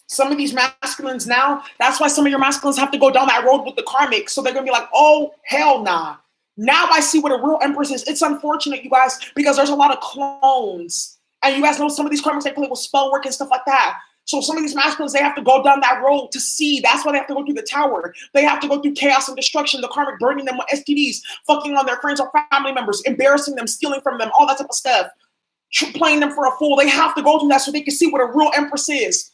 Some of these masculines now, that's why some of your masculines have to go down that road with the karmic. So they're going to be like, oh, hell nah. Now I see what a real empress is. It's unfortunate, you guys, because there's a lot of clones. And you guys know some of these karmics, they play with spell work and stuff like that. So some of these masculines, they have to go down that road to see. That's why they have to go through the tower. They have to go through chaos and destruction, the karmic burning them with STDs, fucking on their friends or family members, embarrassing them, stealing from them, all that type of stuff, playing them for a fool. They have to go through that so they can see what a real empress is.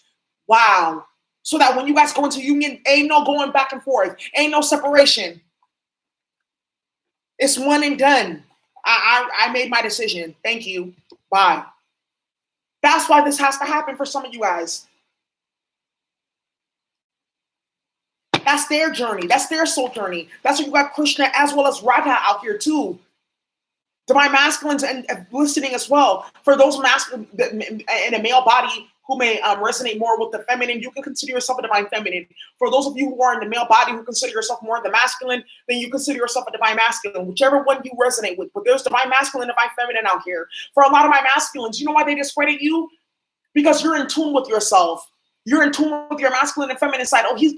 Wow. So that when you guys go into union, ain't no going back and forth. Ain't no separation. It's one and done. I made my decision. Thank you. Bye. That's why this has to happen for some of you guys. That's their journey. That's their soul journey. That's why you got Krishna as well as Radha out here too. Divine masculines and listening as well. For those masculine in a male body who may resonate more with the feminine, you can consider yourself a divine feminine. For those of you who are in the male body who consider yourself more the masculine, then you consider yourself a divine masculine, whichever one you resonate with. But there's divine masculine and divine feminine out here. For a lot of my masculines, you know why they discredit you? Because you're in tune with yourself. You're in tune with your masculine and feminine side. He's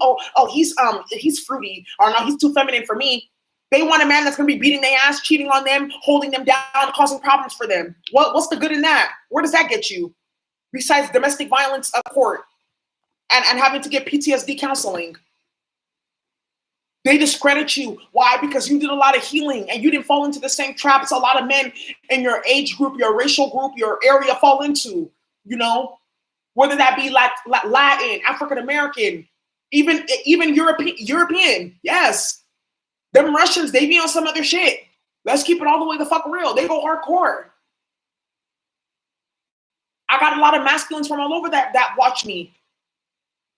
fruity, or no, he's too feminine for me. They want a man that's going to be beating their ass, cheating on them, holding them down, causing problems for them. What's the good in that? Where does that get you? Besides domestic violence at court and having to get PTSD counseling. They discredit you. Why? Because you did a lot of healing and you didn't fall into the same traps a lot of men in your age group, your racial group, your area fall into, you know? Whether that be like Latin, African American, even European, yes. Them Russians, they be on some other shit. Let's keep it all the way the fuck real. They go hardcore. I got a lot of masculines from all over that watch me.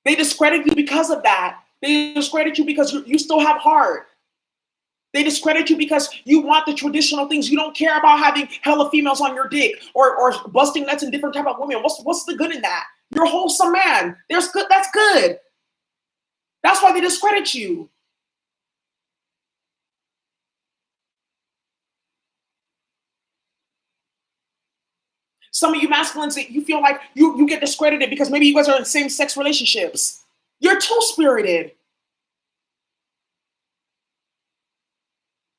They discredit you because of that. They discredit you because you still have heart. They discredit you because you want the traditional things. You don't care about having hella females on your dick or busting nuts in different type of women. What's the good in that? You're a wholesome man. That's good. That's why they discredit you. Some of you masculines, you feel like you get discredited because maybe you guys are in same-sex relationships. You're two-spirited.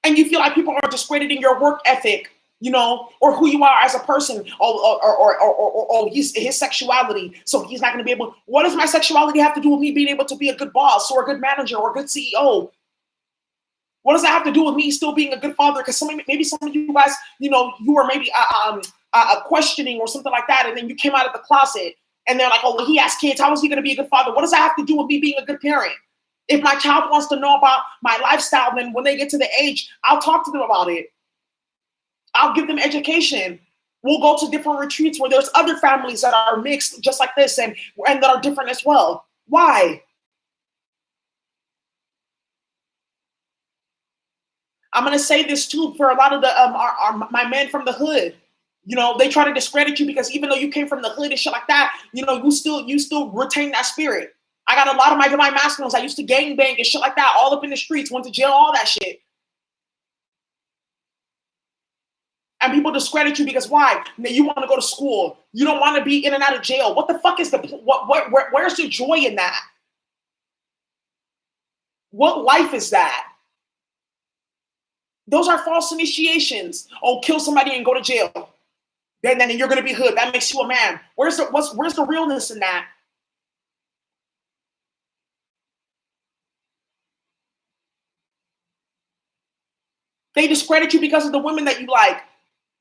And you feel like people are discrediting your work ethic, you know, or who you are as a person, or his sexuality. So he's not going to be able. What does my sexuality have to do with me being able to be a good boss or a good manager or a good CEO? What does that have to do with me still being a good father? Because maybe some of you guys, you know, you were maybe questioning or something like that, and then you came out of the closet, and they're like, "Oh, well, he has kids. How is he going to be a good father?" What does that have to do with me being a good parent? If my child wants to know about my lifestyle, then when they get to the age, I'll talk to them about it. I'll give them education. We'll go to different retreats where there's other families that are mixed just like this and that are different as well. Why? I'm gonna say this too for a lot of the my men from the hood. You know, they try to discredit you because even though you came from the hood and shit like that, you know, you still retain that spirit. I got a lot of my divine masculines. I used to gangbang and shit like that, all up in the streets, went to jail, all that shit. And people discredit you because why? You want to go to school. You don't want to be in and out of jail. What the fuck is where's the joy in that? What life is that? Those are false initiations. Oh, kill somebody and go to jail. Then you're gonna be hood. That makes you a man. Where's the realness in that? They discredit you because of the women that you like.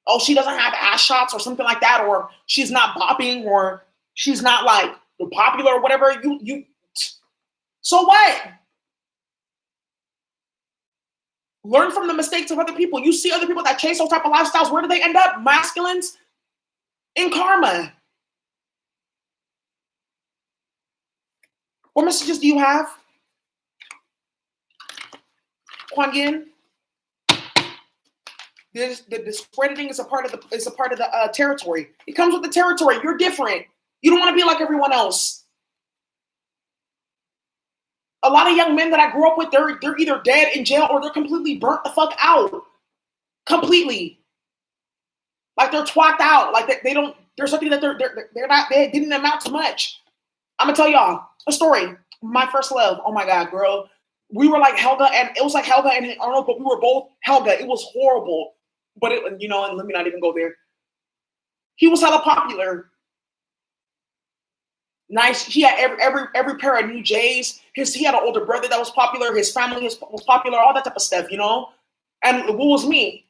Oh, she doesn't have ass shots or something like that, or she's not bopping, or she's not like popular or whatever. You. So what? Learn from the mistakes of other people. You see other people that chase those type of lifestyles. Where do they end up? Masculines in karma. What messages do you have, Kuan Yin? The discrediting is a part of the territory. It comes with the territory. You're different. You don't want to be like everyone else. A lot of young men that I grew up with, they're either dead in jail or they're completely burnt the fuck out. Completely. Like they're twacked out. Like they don't. There's something that they're not. They didn't amount to much. I'm gonna tell y'all a story. My first love. Oh my god, girl. We were like Helga, and it was like Helga and Arnold, but we were both Helga. It was horrible. But and let me not even go there. He was hella popular. Nice. He had every pair of new J's. He had an older brother that was popular. His family was popular. All that type of stuff, And what was me?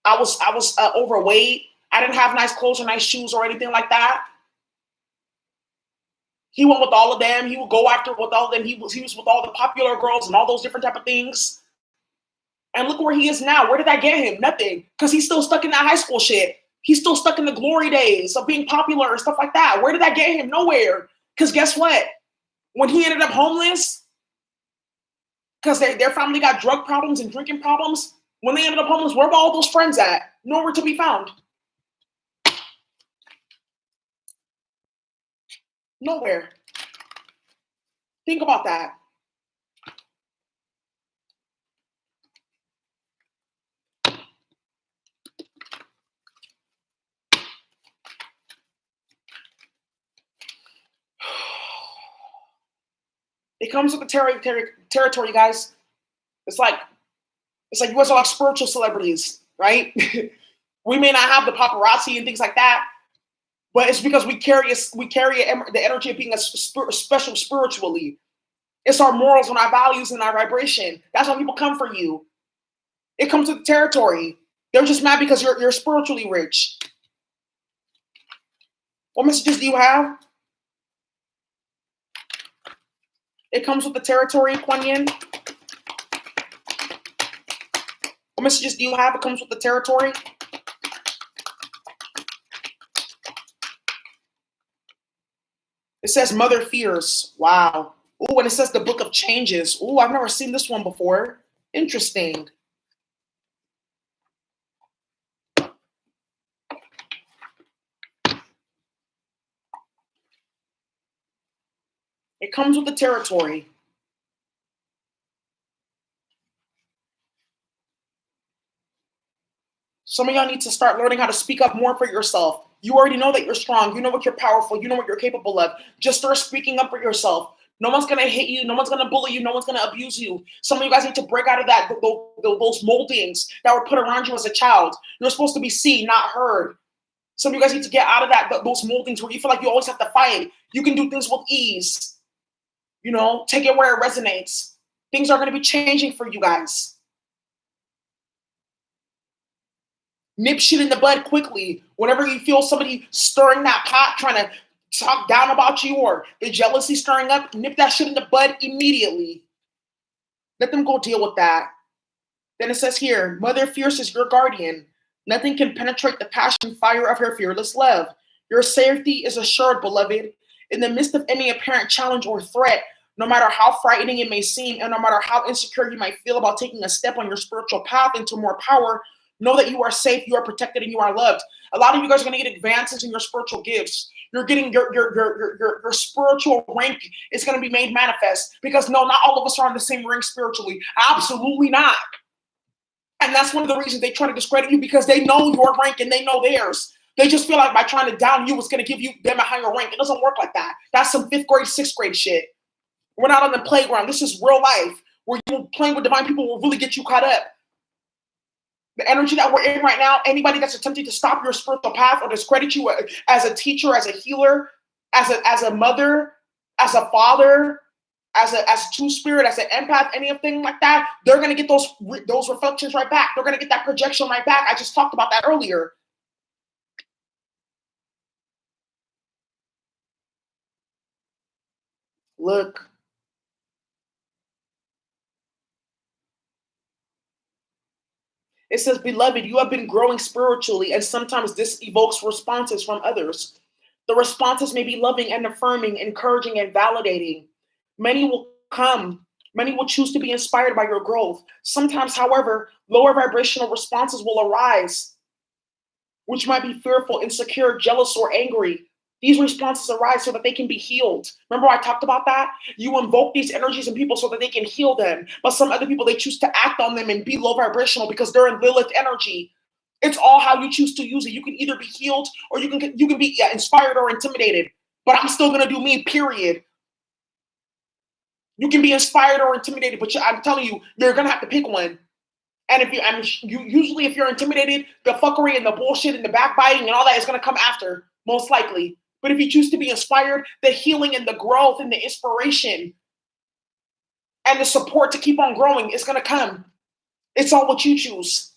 I was overweight. I didn't have nice clothes or nice shoes or anything like that. He went with all of them. He would go after with all of them. He was with all the popular girls and all those different type of things. And look where he is now. Where did that get him? Nothing. Because he's still stuck in that high school shit. He's still stuck in the glory days of being popular and stuff like that. Where did that get him? Nowhere. Because guess what? When he ended up homeless, because their family got drug problems and drinking problems, when they ended up homeless, where were all those friends at? Nowhere to be found. Nowhere. Think about that. It comes with the territory, guys. It's like you guys are like spiritual celebrities, right? We may not have the paparazzi and things like that, but it's because we carry the energy of being special spiritually. It's our morals and our values and our vibration. That's why people come for you. It comes with the territory. They're just mad because you're spiritually rich. What messages do you have? It comes with the territory, Kuan Yin. What messages do you have? It comes with the territory. It says Mother Fears. Wow. Oh, and it says the Book of Changes. Oh, I've never seen this one before. Interesting. It comes with the territory. Some of y'all need to start learning how to speak up more for yourself. You already know that you're strong. You know what you're powerful. You know what you're capable of. Just start speaking up for yourself. No one's going to hit you. No one's going to bully you. No one's going to abuse you. Some of you guys need to break out of that, those moldings that were put around you as a child. You're supposed to be seen, not heard. Some of you guys need to get out of that, those moldings where you feel like you always have to fight. You can do things with ease. Take it where it resonates. Things are going to be changing for you guys. Nip shit in the bud quickly. Whenever you feel somebody stirring that pot, trying to talk down about you, or the jealousy stirring up, nip that shit in the bud immediately. Let them go deal with that. Then it says here, Mother Fierce is your guardian. Nothing can penetrate the passion fire of her fearless love. Your safety is assured, beloved. In the midst of any apparent challenge or threat, No matter how frightening it may seem, and no matter how insecure you might feel about taking a step on your spiritual path into more power, know that you are safe, you are protected, and you are loved. A lot of you guys are going to get advances in your spiritual gifts. You're getting your spiritual rank is going to be made manifest, because no, not all of us are on the same rank spiritually. Absolutely not. And that's one of the reasons they try to discredit you, because they know your rank and they know theirs. They just feel like by trying to down you, it's going to give you them a higher rank. It doesn't work like that. That's some fifth grade, sixth grade shit. We're not on the playground. This is real life, where you playing with divine people will really get you caught up. The energy that we're in right now, anybody that's attempting to stop your spiritual path or discredit you as a teacher, as a healer, as a mother, as a father, as a true spirit, as an empath, anything like that, they're gonna get those reflections right back. They're gonna get that projection right back. I just talked about that earlier. Look. It says, beloved, you have been growing spiritually, and sometimes this evokes responses from others. The responses may be loving and affirming, encouraging and validating. Many will come. Many will choose to be inspired by your growth. Sometimes, however, lower vibrational responses will arise, which might be fearful, insecure, jealous, or angry. These responses arise so that they can be healed. Remember I talked about that? You invoke these energies in people so that they can heal them. But some other people, they choose to act on them and be low vibrational because they're in Lilith energy. It's all how you choose to use it. You can either be healed or you can be inspired or intimidated. But I'm still going to do me, period. You can be inspired or intimidated, but I'm telling you, you're going to have to pick one. And usually if you're intimidated, the fuckery and the bullshit and the backbiting and all that is going to come after, most likely. But if you choose to be inspired, the healing and the growth and the inspiration and the support to keep on growing is going to come. It's all what you choose.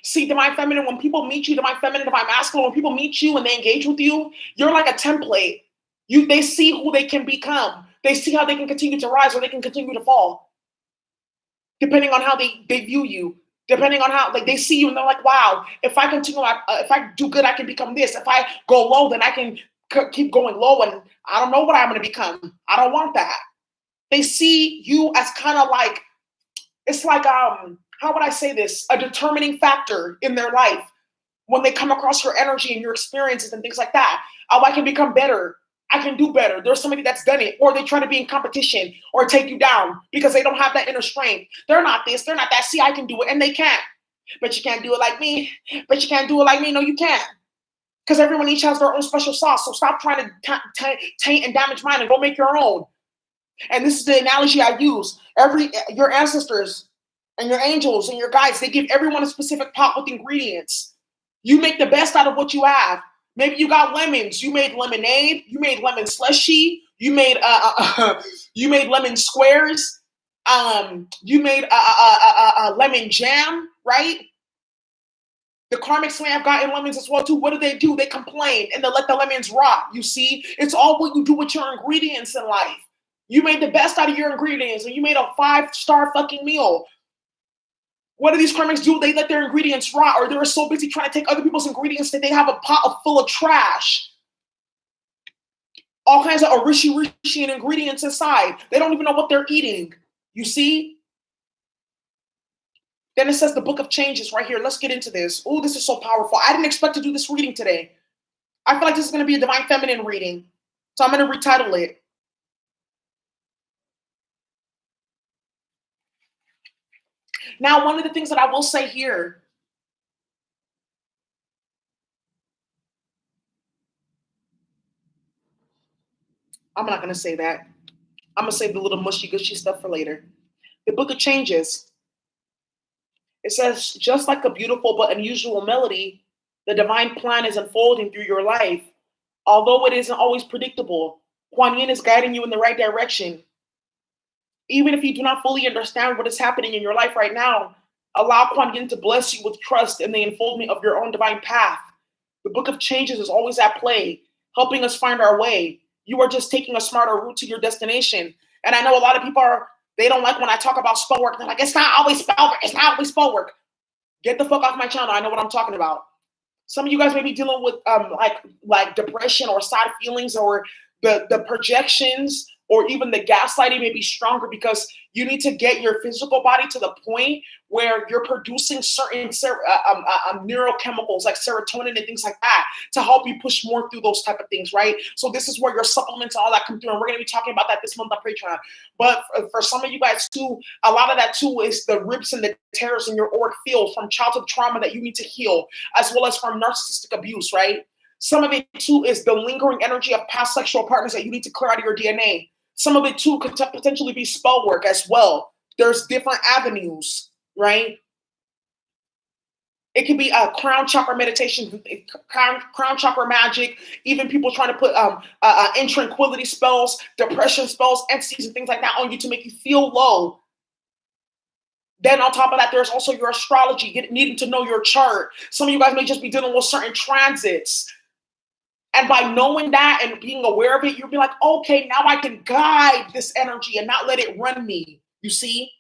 See, divine feminine, when people meet you, divine feminine, divine masculine, when people meet you and they engage with you, you're like a template. They see who they can become. They see how they can continue to rise or they can continue to fall, depending on how they view you. Depending on how they see you and they're like, wow, if I continue, if I do good, I can become this. If I go low, then I can keep going low, and I don't know what I'm going to become. I don't want that. They see you as kind of like, it's like, how would I say this? A determining factor in their life when they come across your energy and your experiences and things like that. Oh, I can become better. I can do better. There's somebody that's done it. Or they try to be in competition or take you down because they don't have that inner strength. They're not this, they're not that. See, I can do it. And they can't. But you can't do it like me. But you can't do it like me. No, you can't. Because everyone each has their own special sauce. So stop trying to taint and damage mine and go make your own. And this is the analogy I use. Your ancestors and your angels and your guides, they give everyone a specific pot with ingredients. You make the best out of what you have. Maybe you got lemons. You made lemonade. You made lemon slushy. You made lemon squares. You made lemon jam, right? The karmics may have gotten lemons as well too. What do? They complain and they let the lemons rot. You see, it's all what you do with your ingredients in life. You made the best out of your ingredients and you made a 5-star fucking meal. What do these karmics do? They let their ingredients rot, or they're so busy trying to take other people's ingredients that they have a pot full of trash. All kinds of orishi and ingredients inside. They don't even know what they're eating. You see? Then it says the book of changes right here. Let's get into this. Oh, this is so powerful. I didn't expect to do this reading today. I feel like this is going to be a divine feminine reading. So I'm going to retitle it. Now, one of the things that I will say here, I'm not going to say that. I'm going to save the little mushy-gushy stuff for later. The book of changes. It says, just like a beautiful but unusual melody, the divine plan is unfolding through your life. Although it isn't always predictable, Kuan Yin is guiding you in the right direction. Even if you do not fully understand what is happening in your life right now, allow Kuan Yin to bless you with trust in the unfoldment of your own divine path. The book of changes is always at play, helping us find our way. You are just taking a smarter route to your destination. And I know a lot of people they don't like when I talk about spell work. They're like, it's not always spell work. It's not always spell work. Get the fuck off my channel. I know what I'm talking about. Some of you guys may be dealing with like depression or sad feelings or the projections or even the gaslighting may be stronger because you need to get your physical body to the point where you're producing certain neurochemicals like serotonin and things like that to help you push more through those type of things, right? So this is where your supplements and all that come through, and we're going to be talking about that this month on Patreon. But for some of you guys too, a lot of that too is the rips and the tears in your auric field from childhood trauma that you need to heal, as well as from narcissistic abuse, right? Some of it too is the lingering energy of past sexual partners that you need to clear out of your DNA. Some of it too could potentially be spell work as well. There's different avenues, right? It could be a crown chakra meditation, crown chakra magic, even people trying to put intranquility spells, depression spells, entities and things like that on you to make you feel low. Then on top of that, there's also your astrology, needing to know your chart. Some of you guys may just be dealing with certain transits. And by knowing that and being aware of it, you'll be like, okay, now I can guide this energy and not let it run me. You see?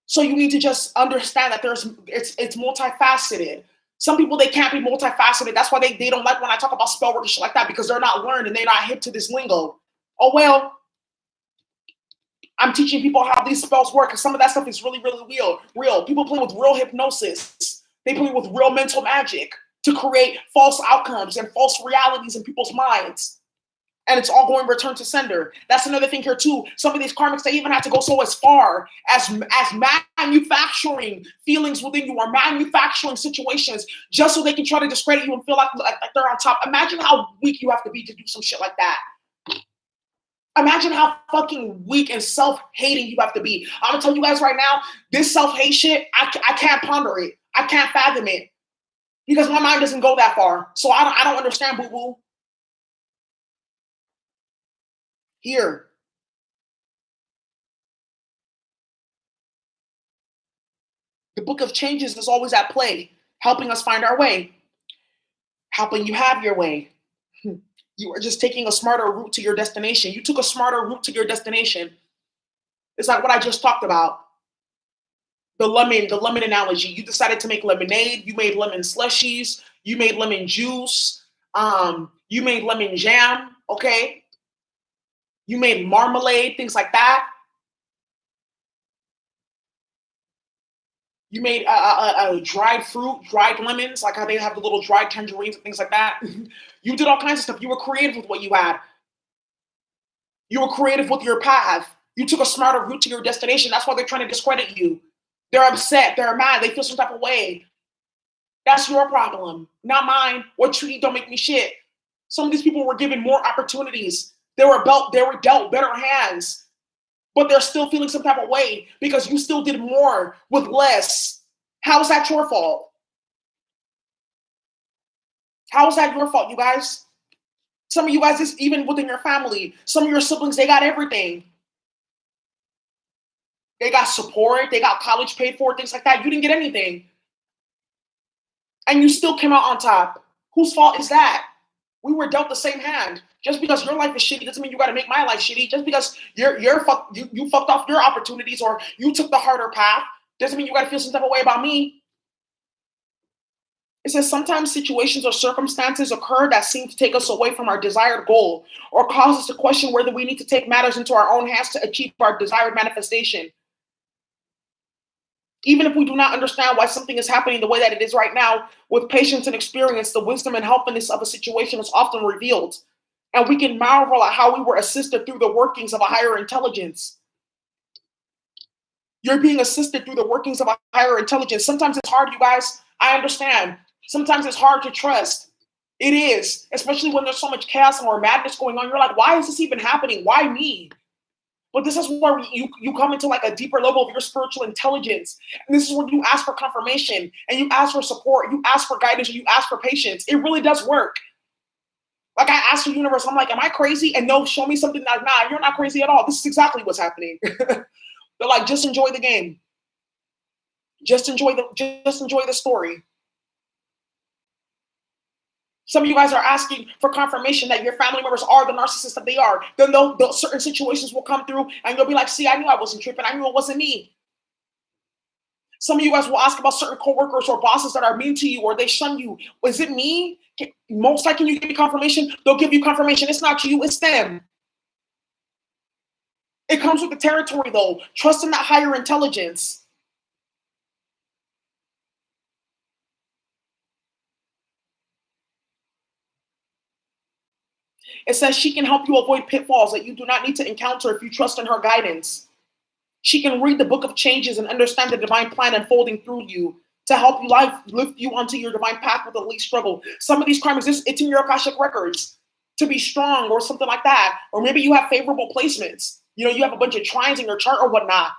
So you need to just understand that it's multifaceted. Some people, they can't be multifaceted. That's why they don't like when I talk about spell work and shit like that, because they're not learned and they're not hip to this lingo. Oh, well, I'm teaching people how these spells work, because some of that stuff is really, really real. People play with real hypnosis. They play with real mental magic to create false outcomes and false realities in people's minds. And it's all going return to sender. That's another thing here too. Some of these karmics, they even have to go so as far as manufacturing feelings within you, or manufacturing situations just so they can try to discredit you and feel like they're on top. Imagine how weak you have to be to do some shit like that. Imagine how fucking weak and self-hating you have to be. I'm gonna tell you guys right now, this self-hate shit, I can't ponder it. I can't fathom it, because my mind doesn't go that far. So I don't understand, boo-boo. Here. The book of changes is always at play, helping us find our way, helping you have your way. You are just taking a smarter route to your destination. You took a smarter route to your destination. It's like what I just talked about. The lemon analogy. You decided to make lemonade. You made lemon slushies. You made lemon juice. You made lemon jam. Okay. You made marmalade, things like that. You made dried fruit, dried lemons, like how they have the little dried tangerines and things like that. You did all kinds of stuff. You were creative with what you had. You were creative with your path. You took a smarter route to your destination. That's why they're trying to discredit you. They're upset. They're mad. They feel some type of way. That's your problem, not mine. What you eat don't make me shit. Some of these people were given more opportunities. They were dealt better hands, but they're still feeling some type of way because you still did more with less. How is that your fault? How is that your fault, you guys? Some of you guys, even within your family, some of your siblings, they got everything. They got support, they got college paid for, things like that. You didn't get anything. And you still came out on top. Whose fault is that? We were dealt the same hand. Just because your life is shitty doesn't mean you got to make my life shitty. Just because you fucked off your opportunities or you took the harder path doesn't mean you got to feel some type of way about me. It says sometimes situations or circumstances occur that seem to take us away from our desired goal or cause us to question whether we need to take matters into our own hands to achieve our desired manifestation. Even if we do not understand why something is happening the way that it is right now, with patience and experience, the wisdom and helpfulness of a situation is often revealed. And we can marvel at how we were assisted through the workings of a higher intelligence. You're being assisted through the workings of a higher intelligence. Sometimes it's hard, you guys. I understand. Sometimes it's hard to trust. It is, especially when there's so much chaos or madness going on. You're like, why is this even happening? Why me? But this is where you come into like a deeper level of your spiritual intelligence. And this is when you ask for confirmation and you ask for support, you ask for guidance, and you ask for patience. It really does work. Like I asked the universe, I'm like, am I crazy? And they'll show me something like, nah, you're not crazy at all. This is exactly what's happening. They're like, just enjoy the game. Just enjoy the story. Some of you guys are asking for confirmation that your family members are the narcissists that they are. Then those certain situations will come through and you'll be like, see, I knew I wasn't tripping. I knew it wasn't me. Some of you guys will ask about certain coworkers or bosses that are mean to you or they shun you. Is it me? Most likely you give me confirmation. They'll give you confirmation. It's not you, it's them. It comes with the territory, though. Trust in that higher intelligence. It says she can help you avoid pitfalls that you do not need to encounter if you trust in her guidance. She can read the book of changes and understand the divine plan unfolding through you to help you lift you onto your divine path with the least struggle. Some of these karmas, it's in your Akashic records to be strong or something like that. Or maybe you have favorable placements. You know, you have a bunch of trines in your chart or whatnot.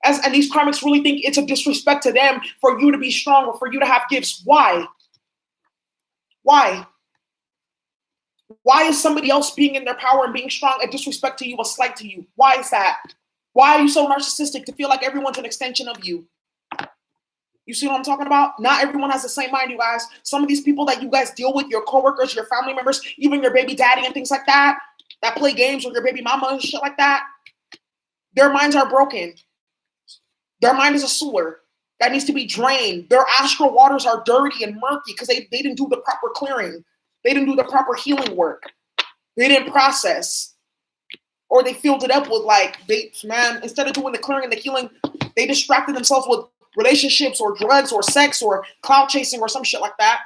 And these karmics really think it's a disrespect to them for you to be strong or for you to have gifts. Why? Why? Why is somebody else being in their power and being strong a disrespect to you, a slight to you? Why is that? Why are you so narcissistic to feel like everyone's an extension of you? You see what I'm talking about? Not everyone has the same mind, you guys. Some of these people that you guys deal with, your coworkers, your family members, even your baby daddy and things like that play games with your baby mama and shit like that, their minds are broken. Their mind is a sewer that needs to be drained. Their astral waters are dirty and murky because they didn't do the proper clearing. They didn't do the proper healing work. They didn't process. Or they filled it up with instead of doing the clearing and the healing, they distracted themselves with relationships or drugs or sex or clout chasing or some shit like that.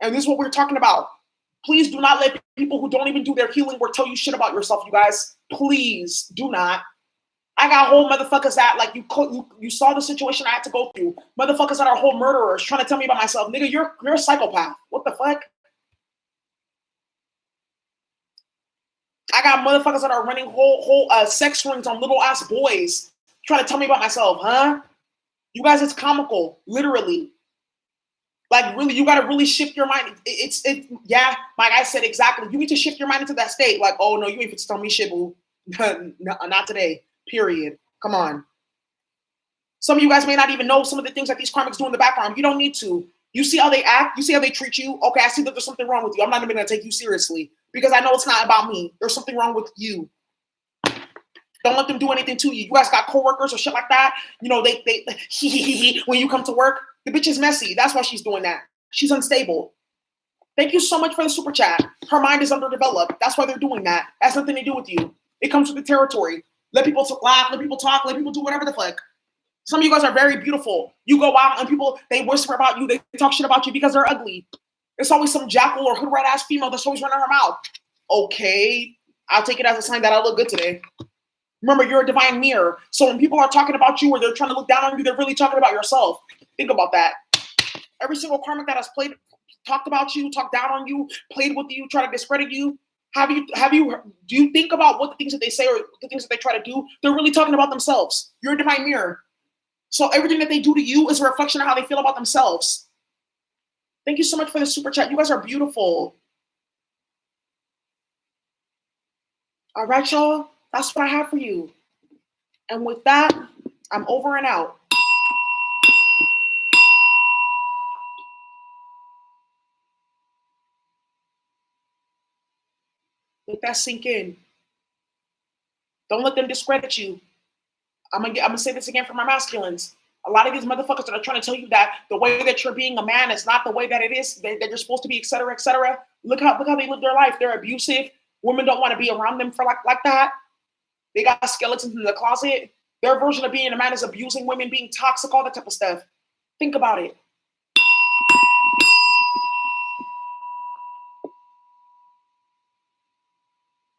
And this is what we're talking about. Please do not let people who don't even do their healing work tell you shit about yourself, you guys. Please do not. I got whole motherfuckers that you saw the situation I had to go through. Motherfuckers that are whole murderers trying to tell me about myself. Nigga, you're a psychopath. What the fuck? I got motherfuckers that are running whole sex rings on little ass boys trying to tell me about myself, huh? You guys, it's comical, literally. Like, really, you got to really shift your mind. Yeah, like I said, exactly. You need to shift your mind into that state. Like, oh, no, you ain't fit to tell me shit, boo. No, not today, period. Come on. Some of you guys may not even know some of the things that these karmics do in the background. You don't need to. You see how they act? You see how they treat you? Okay, I see that there's something wrong with you. I'm not even going to take you seriously because I know it's not about me. There's something wrong with you. Don't let them do anything to you. You guys got coworkers or shit like that. You know, they when you come to work, the bitch is messy. That's why she's doing that. She's unstable. Thank you so much for the super chat. Her mind is underdeveloped. That's why they're doing that. That's nothing to do with you. It comes with the territory. Let people laugh. Let people talk. Let people do whatever the fuck. Some of you guys are very beautiful. You go out and people, they whisper about you. They talk shit about you because they're ugly. It's always some jackal or hood rat ass female that's always running her mouth. Okay, I'll take it as a sign that I look good today. Remember, you're a divine mirror. So when people are talking about you or they're trying to look down on you, they're really talking about yourself. Think about that. Every single karmic that has talked about you, talked down on you, played with you, tried to discredit you, do you think about what the things that they say or the things that they try to do? They're really talking about themselves. You're a divine mirror. So everything that they do to you is a reflection of how they feel about themselves. Thank you so much for the super chat. You guys are beautiful. All right, y'all. That's what I have for you. And with that, I'm over and out. Let that sink in. Don't let them discredit you. I'm gonna say this again for my masculines. A lot of these motherfuckers that are trying to tell you that the way that you're being a man is not the way that it is, that you're supposed to be, et cetera, et cetera. Look how they live their life. They're abusive. Women don't want to be around them for like that. They got skeletons in the closet. Their version of being a man is abusing women, being toxic, all that type of stuff. Think about it.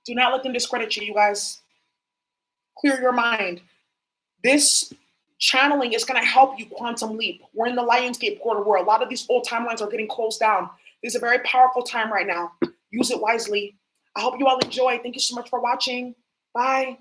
Do not let them discredit you, you guys. Clear your mind. This channeling is going to help you quantum leap. We're in the Lionsgate portal where a lot of these old timelines are getting closed down. This is a very powerful time right now. Use it wisely. I hope you all enjoy. Thank you so much for watching. Bye.